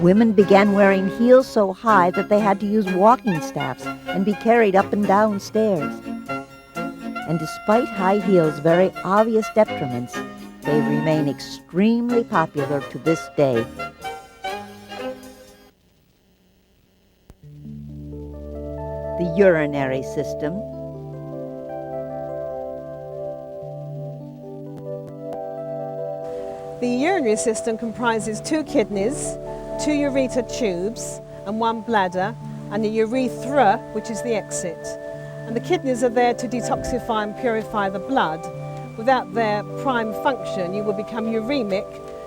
Women began wearing heels so high that they had to use walking staffs and be carried up and down stairs. And despite high heels' very obvious detriments, they remain extremely popular to this day. The urinary system. The urinary system comprises 2 kidneys, 2 ureter tubes and 1 bladder, and a urethra, which is the exit. And the kidneys are there to detoxify and purify the blood. Without their prime function, you will become uremic,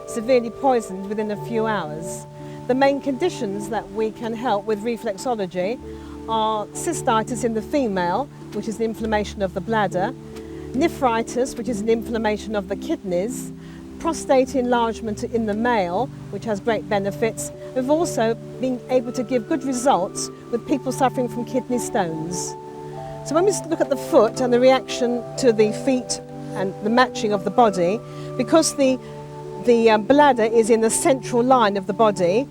severely poisoned within a few hours. The main conditions that we can help with reflexology are cystitis in the female, which is an inflammation of the bladder, nephritis, which is an inflammation of the kidneys, prostate enlargement in the male, which has great benefits. We've also been able to give good results with people suffering from kidney stones. So when we look at the foot and the reaction to the feet and the matching of the body, because the bladder is in the central line of the body,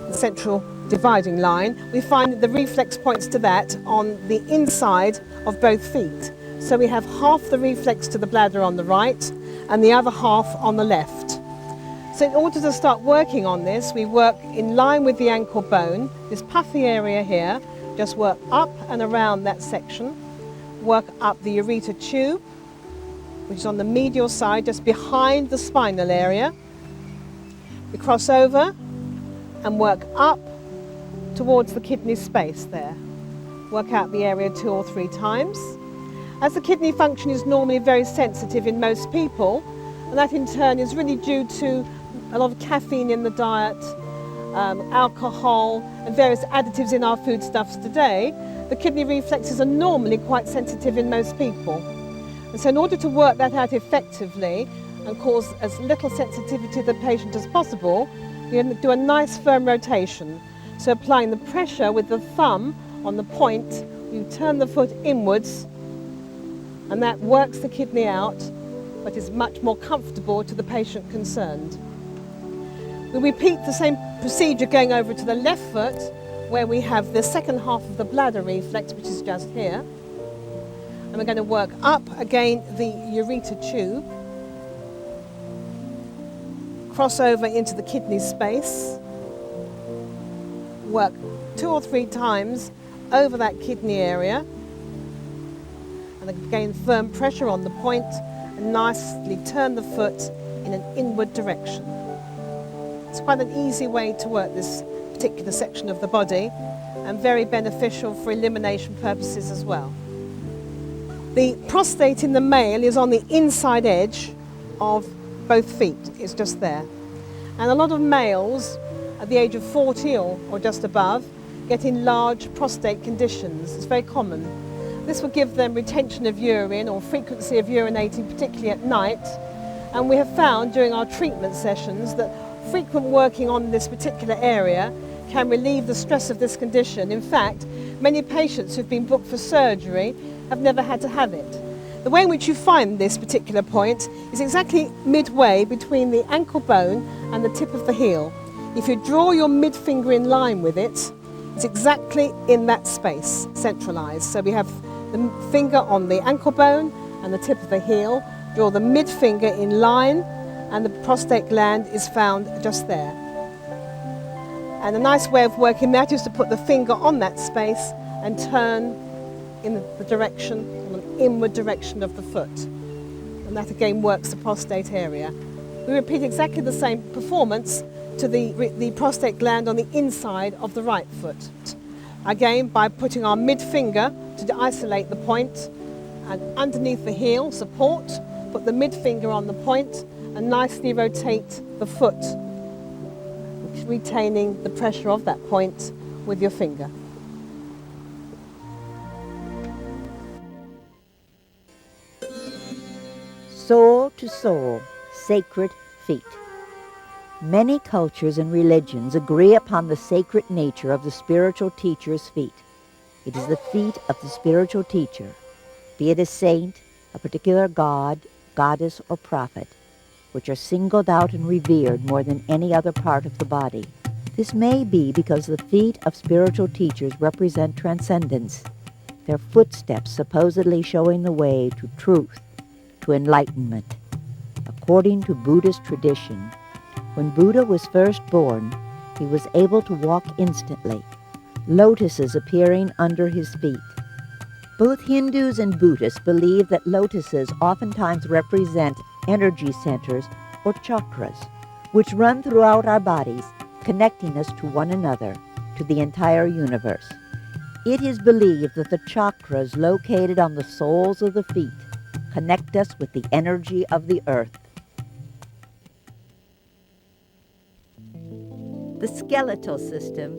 the central dividing line, we find that the reflex points to that on the inside of both feet. So we have half the reflex to the bladder on the right and the other half on the left. So in order to start working on this, we work in line with the ankle bone, this puffy area here, just work up and around that section, work up the ureter tube, which is on the medial side, just behind the spinal area. We cross over and work up towards the kidney space there. Work out the area 2 or 3 times. As the kidney function is normally very sensitive in most people, and that in turn is really due to a lot of caffeine in the diet, alcohol and various additives in our foodstuffs today, the kidney reflexes are normally quite sensitive in most people. And so in order to work that out effectively and cause as little sensitivity to the patient as possible, we do a nice firm rotation. So applying the pressure with the thumb on the point, we turn the foot inwards, and that works the kidney out, but is much more comfortable to the patient concerned. We repeat the same procedure going over to the left foot, where we have the second half of the bladder reflex, which is just here. And we're going to work up again the ureter tube, cross over into the kidney space, work 2 or 3 times over that kidney area. And again, firm pressure on the point and nicely turn the foot in an inward direction. It's quite an easy way to work this particular section of the body and very beneficial for elimination purposes as well. The prostate in the male is on the inside edge of both feet. It's just there. And a lot of males at the age of 40 or just above get enlarged prostate conditions. It's very common. This will give them retention of urine or frequency of urinating, particularly at night. And we have found during our treatment sessions that frequent working on this particular area can relieve the stress of this condition. In fact, many patients who've been booked for surgery have never had to have it. The way in which you find this particular point is exactly midway between the ankle bone and the tip of the heel. If you draw your mid finger in line with it, it's exactly in that space, centralized. So we have the finger on the ankle bone and the tip of the heel, draw the mid finger in line, and the prostate gland is found just there. And a nice way of working that is to put the finger on that space and turn in the direction, an inward direction of the foot. And that again works the prostate area. We repeat exactly the same performance to the prostate gland on the inside of the right foot. Again, by putting our mid finger to isolate the point, and underneath the heel, support, put the mid finger on the point and nicely rotate the foot, retaining the pressure of that point with your finger. Soul to soul, sacred feet. Many cultures and religions agree upon the sacred nature of the spiritual teacher's feet. It is the feet of the spiritual teacher, be it a saint, a particular god, goddess, or prophet, which are singled out and revered more than any other part of the body. This may be because the feet of spiritual teachers represent transcendence, their footsteps supposedly showing the way to truth, to enlightenment. According to Buddhist tradition, when Buddha was first born, he was able to walk instantly, lotuses appearing under his feet. Both Hindus and Buddhists believe that lotuses oftentimes represent energy centers or chakras, which run throughout our bodies, connecting us to one another, to the entire universe. It is believed that the chakras located on the soles of the feet connect us with the energy of the earth. The skeletal system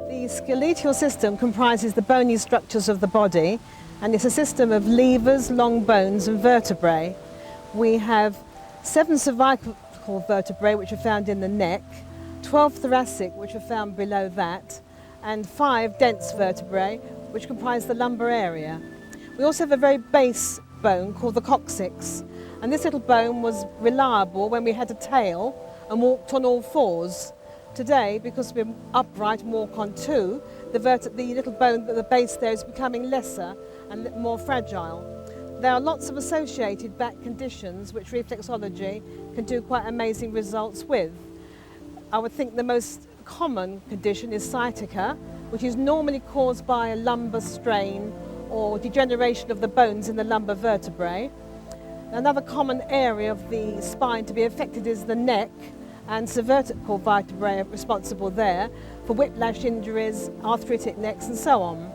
The skeletal system comprises the bony structures of the body, and it's a system of levers, long bones and vertebrae. We have 7 cervical vertebrae which are found in the neck, 12 thoracic which are found below that, and 5 dense vertebrae which comprise the lumbar area. We also have a very base bone called the coccyx, and this little bone was reliable when we had a tail and walked on all fours. Today, because we're upright and walk on 2, the little bone at the base there is becoming lesser and more fragile. There are lots of associated back conditions which reflexology can do quite amazing results with. I would think the most common condition is sciatica, which is normally caused by a lumbar strain or degeneration of the bones in the lumbar vertebrae. Another common area of the spine to be affected is the neck, and cervical vertebrae are responsible there for whiplash injuries, arthritic necks and so on.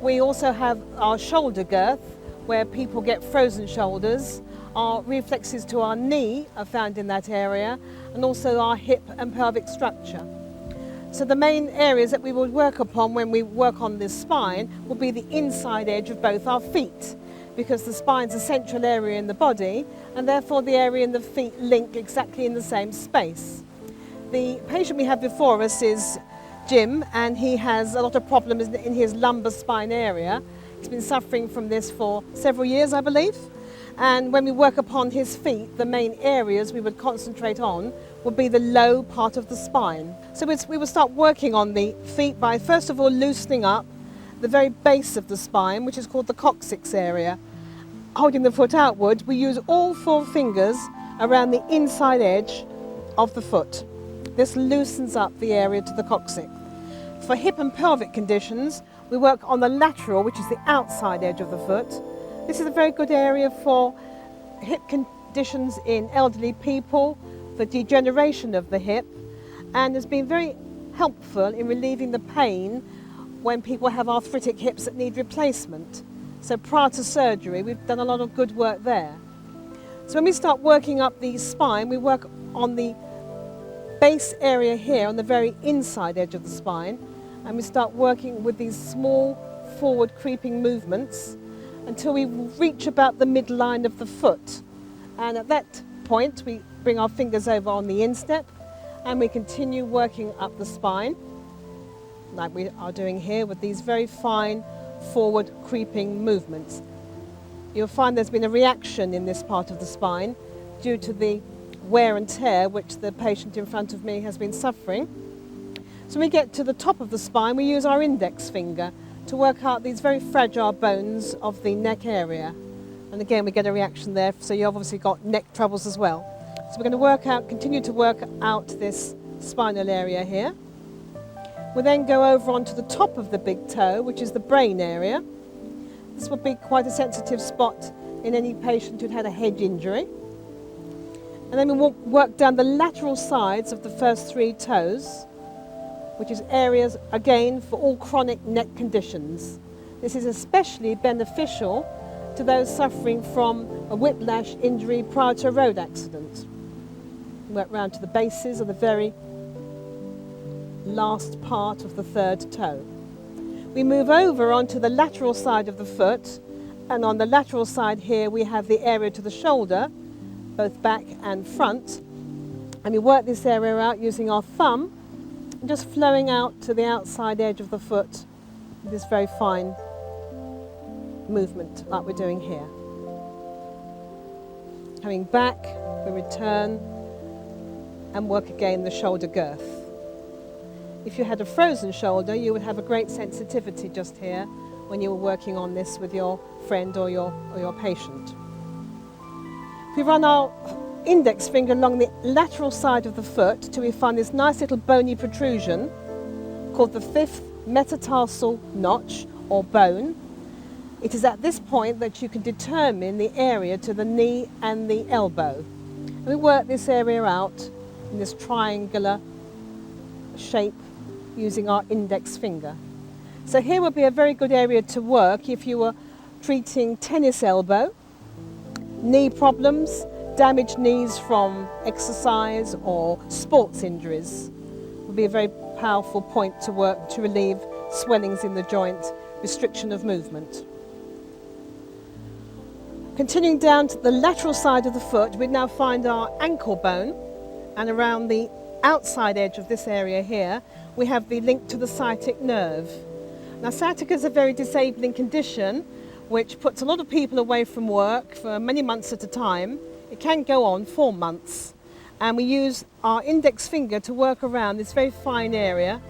We also have our shoulder girth, where people get frozen shoulders. Our reflexes to our knee are found in that area, and also our hip and pelvic structure. So the main areas that we will work upon when we work on this spine will be the inside edge of both our feet, because the spine's a central area in the body, and therefore the area in the feet link exactly in the same space. The patient we have before us is Jim, and he has a lot of problems in his lumbar spine area. He's been suffering from this for several years, I believe. And when we work upon his feet, the main areas we would concentrate on would be the low part of the spine. So we will start working on the feet by first of all loosening up the very base of the spine, which is called the coccyx area. Holding the foot outward, we use all 4 fingers around the inside edge of the foot. This loosens up the area to the coccyx. For hip and pelvic conditions, we work on the lateral, which is the outside edge of the foot. This is a very good area for hip conditions in elderly people, for degeneration of the hip, and has been very helpful in relieving the pain when people have arthritic hips that need replacement. So prior to surgery, we've done a lot of good work there. So when we start working up the spine, we work on the base area here on the very inside edge of the spine, and we start working with these small forward creeping movements until we reach about the midline of the foot. And at that point, we bring our fingers over on the instep and we continue working up the spine, like we are doing here with these very fine forward creeping movements. You'll find there's been a reaction in this part of the spine due to the wear and tear which the patient in front of me has been suffering. So when we get to the top of the spine, we use our index finger to work out these very fragile bones of the neck area. And again, we get a reaction there, so you've obviously got neck troubles as well. So we're going to continue to work out this spinal area here. We'll then go over onto the top of the big toe, which is the brain area. This will be quite a sensitive spot in any patient who'd had a head injury. And then we will work down the lateral sides of the first 3 toes, which is areas, again, for all chronic neck conditions. This is especially beneficial to those suffering from a whiplash injury prior to a road accident. Work round to the bases of the very last part of the 3rd toe. We move over onto the lateral side of the foot, and on the lateral side here we have the area to the shoulder, both back and front, and we work this area out using our thumb, just flowing out to the outside edge of the foot with this very fine movement like we're doing here. Coming back, we return and work again the shoulder girth. If you had a frozen shoulder, you would have a great sensitivity just here when you were working on this with your friend or your patient. If we run our index finger along the lateral side of the foot till we find this nice little bony protrusion called the 5th metatarsal notch or bone. It is at this point that you can determine the area to the knee and the elbow. And we work this area out in this triangular shape using our index finger. So here would be a very good area to work if you were treating tennis elbow, knee problems, damaged knees from exercise or sports injuries. Would be a very powerful point to work to relieve swellings in the joint, restriction of movement. Continuing down to the lateral side of the foot, we now find our ankle bone, and around the outside edge of this area here, we have the link to the sciatic nerve. Now, sciatica is a very disabling condition which puts a lot of people away from work for many months at a time. It can go on for months, and we use our index finger to work around this very fine area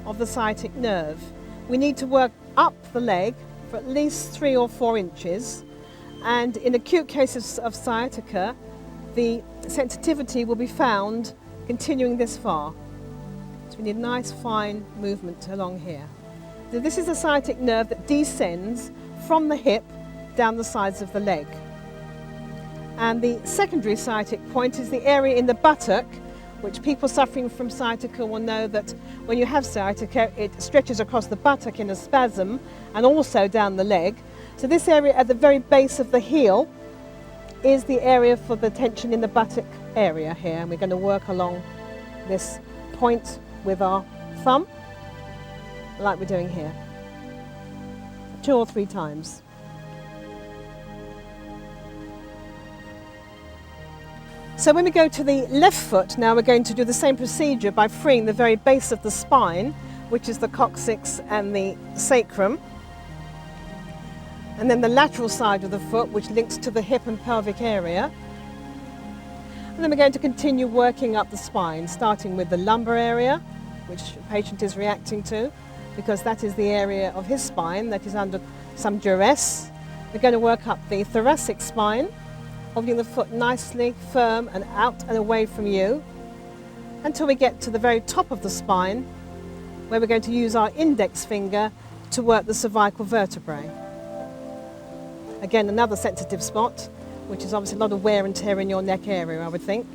of the sciatic nerve. We need to work up the leg for at least 3 or 4 inches, and in acute cases of sciatica, the sensitivity will be found continuing this far. So we need a nice fine movement along here. So this is the sciatic nerve that descends from the hip down the sides of the leg. And the secondary sciatic point is the area in the buttock, which people suffering from sciatica will know that when you have sciatica, it stretches across the buttock in a spasm and also down the leg. So this area at the very base of the heel is the area for the tension in the buttock area here, and we're going to work along this point with our thumb like we're doing here 2 or 3 times. So when we go to the left foot now, we're going to do the same procedure by freeing the very base of the spine, which is the coccyx and the sacrum, and then the lateral side of the foot, which links to the hip and pelvic area. And then we're going to continue working up the spine, starting with the lumbar area, which the patient is reacting to, because that is the area of his spine that is under some duress. We're going to work up the thoracic spine, holding the foot nicely firm and out and away from you until we get to the very top of the spine, where we're going to use our index finger to work the cervical vertebrae. Again, another sensitive spot, which is obviously a lot of wear and tear in your neck area, I would think.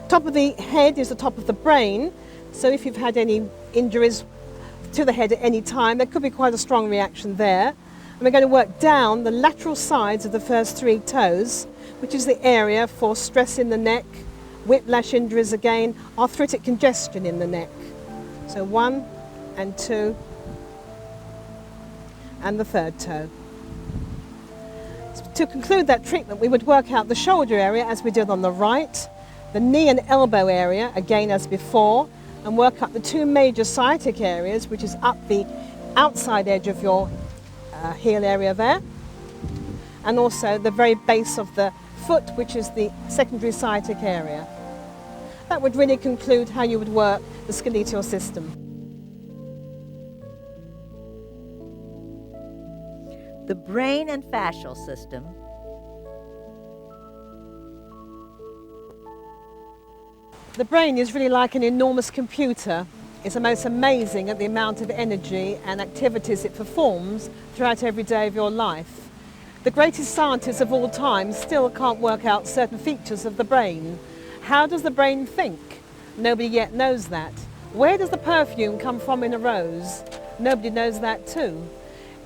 Top of the head is the top of the brain, so if you've had any injuries to the head at any time, there could be quite a strong reaction there. And we're going to work down the lateral sides of the first 3 toes, which is the area for stress in the neck, whiplash injuries again, arthritic congestion in the neck. So 1 and 2 and the 3rd toe. So to conclude that treatment, we would work out the shoulder area as we did on the right, the knee and elbow area again as before, and work up the 2 major sciatic areas, which is up the outside edge of your heel area there, and also the very base of the foot, which is the secondary sciatic area. That would really conclude how you would work the skeletal system. The brain and fascial system. The brain is really like an enormous computer. It's most amazing at the amount of energy and activities it performs throughout every day of your life. The greatest scientists of all time still can't work out certain features of the brain. How does the brain think? Nobody yet knows that. Where does the perfume come from in a rose? Nobody knows that too.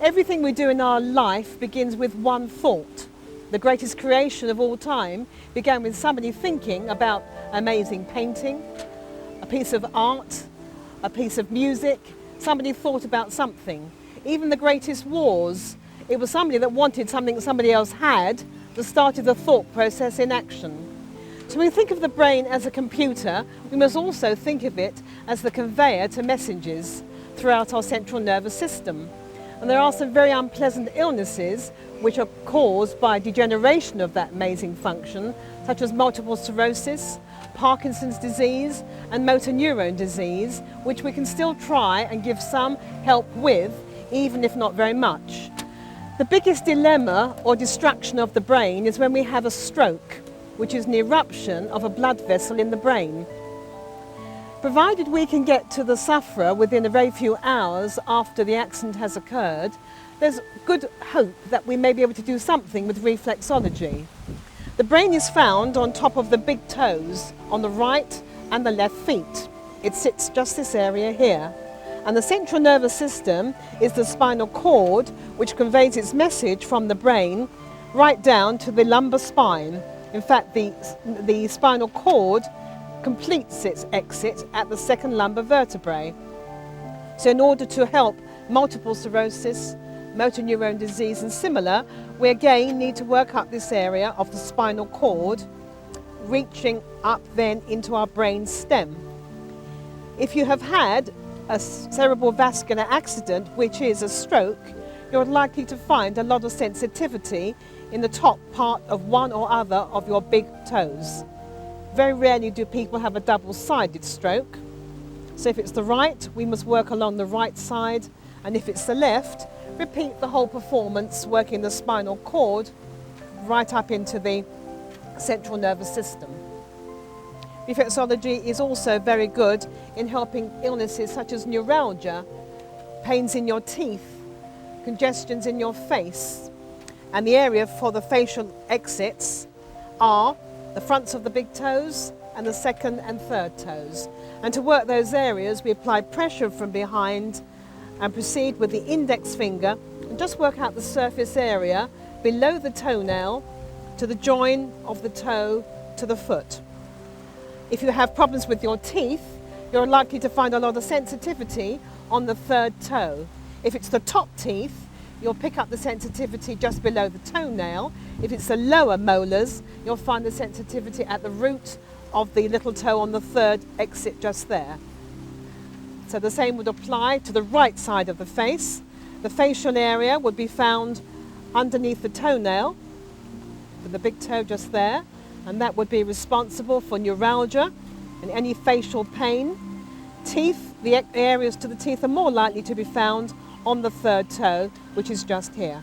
Everything we do in our life begins with one thought. The greatest creation of all time began with somebody thinking about amazing painting, a piece of art, a piece of music. Somebody thought about something. Even the greatest wars, it was somebody that wanted something somebody else had that started the thought process in action. So when we think of the brain as a computer, we must also think of it as the conveyor to messages throughout our central nervous system. And there are some very unpleasant illnesses which are caused by degeneration of that amazing function, such as multiple sclerosis, Parkinson's disease and motor neuron disease, which we can still try and give some help with, even if not very much. The biggest dilemma or distraction of the brain is when we have a stroke, which is an eruption of a blood vessel in the brain. Provided we can get to the sufferer within a very few hours after the accident has occurred, there's good hope that we may be able to do something with reflexology. The brain is found on top of the big toes on the right and the left feet. It sits just this area here. And the central nervous system is the spinal cord, which conveys its message from the brain right down to the lumbar spine. In fact, the spinal cord completes its exit at the 2nd lumbar vertebrae. So in order to help multiple sclerosis, motor neuron disease and similar, we again need to work up this area of the spinal cord, reaching up then into our brain stem. If you have had a cerebral vascular accident, which is a stroke, you're likely to find a lot of sensitivity in the top part of one or other of your big toes. Very rarely do people have a double-sided stroke. So if it's the right, we must work along the right side, and if it's the left, repeat the whole performance, working the spinal cord right up into the central nervous system. Reflexology is also very good in helping illnesses such as neuralgia, pains in your teeth, congestions in your face, and the area for the facial exits are the fronts of the big toes and the 2nd and 3rd toes. And to work those areas, we apply pressure from behind and proceed with the index finger and just work out the surface area below the toenail to the join of the toe to the foot. If you have problems with your teeth, you're likely to find a lot of sensitivity on the 3rd toe. If it's the top teeth, you'll pick up the sensitivity just below the toenail. If it's the lower molars, you'll find the sensitivity at the root of the little toe on the 3rd exit just there. So the same would apply to the right side of the face. The facial area would be found underneath the toenail, with the big toe just there, and that would be responsible for neuralgia and any facial pain. Teeth, the areas to the teeth are more likely to be found on the 3rd toe, which is just here.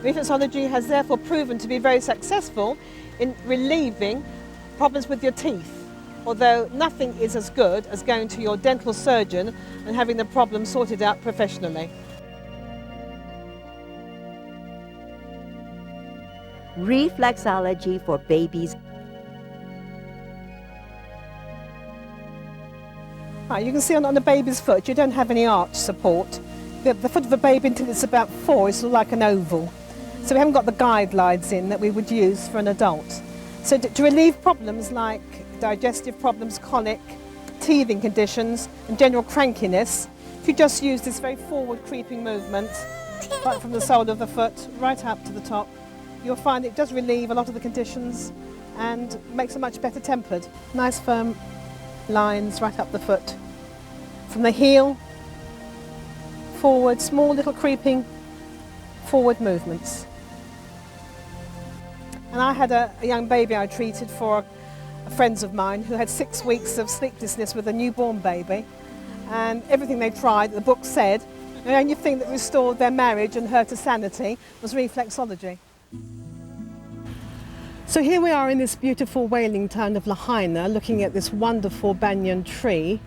Reflexology has therefore proven to be very successful in relieving problems with your teeth, although nothing is as good as going to your dental surgeon and having the problem sorted out professionally. Reflexology for babies. Right, you can see on the baby's foot you don't have any arch support. The foot of a baby until it's about 4 is like an oval. So we haven't got the guidelines in that we would use for an adult. So to relieve problems like digestive problems, colic, teething conditions and general crankiness, if you just use this very forward creeping movement, right from the sole of the foot right up to the top, you'll find it does relieve a lot of the conditions and makes it much better tempered. Nice firm lines right up the foot. From the heel, forward, small little creeping forward movements. And I had a young baby I treated for friends of mine who had 6 weeks of sleeplessness with a newborn baby, and everything they tried, the book said, the only thing that restored their marriage and her to sanity was reflexology. So here we are in this beautiful whaling town of Lahaina, looking at this wonderful banyan tree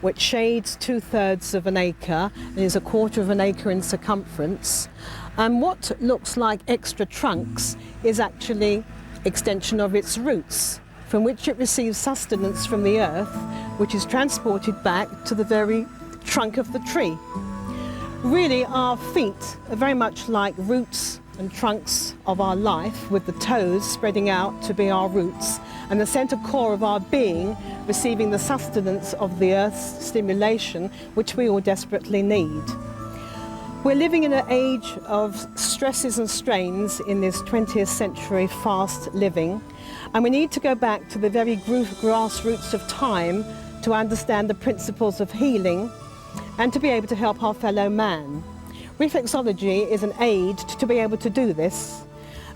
which shades 2/3 of an acre and is 1/4 of an acre in circumference. And what looks like extra trunks is actually extension of its roots, from which it receives sustenance from the earth, which is transported back to the very trunk of the tree. Really, our feet are very much like roots and trunks of our life, with the toes spreading out to be our roots, and the centre core of our being receiving the sustenance of the earth's stimulation, which we all desperately need. We're living in an age of stresses and strains in this 20th century fast living, and we need to go back to the very grassroots of time to understand the principles of healing and to be able to help our fellow man. Reflexology is an aid to be able to do this,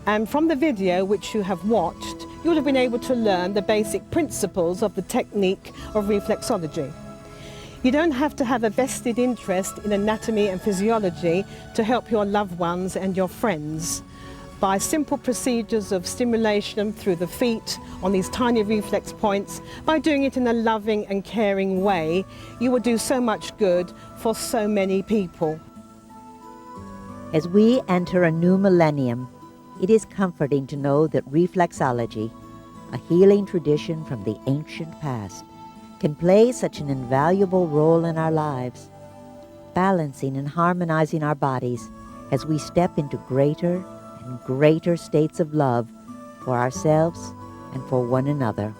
and from the video which you have watched, you would have been able to learn the basic principles of the technique of reflexology. You don't have to have a vested interest in anatomy and physiology to help your loved ones and your friends. By simple procedures of stimulation through the feet on these tiny reflex points, by doing it in a loving and caring way, you will do so much good for so many people. As we enter a new millennium, it is comforting to know that reflexology, a healing tradition from the ancient past, can play such an invaluable role in our lives, balancing and harmonizing our bodies as we step into greater and greater states of love for ourselves and for one another.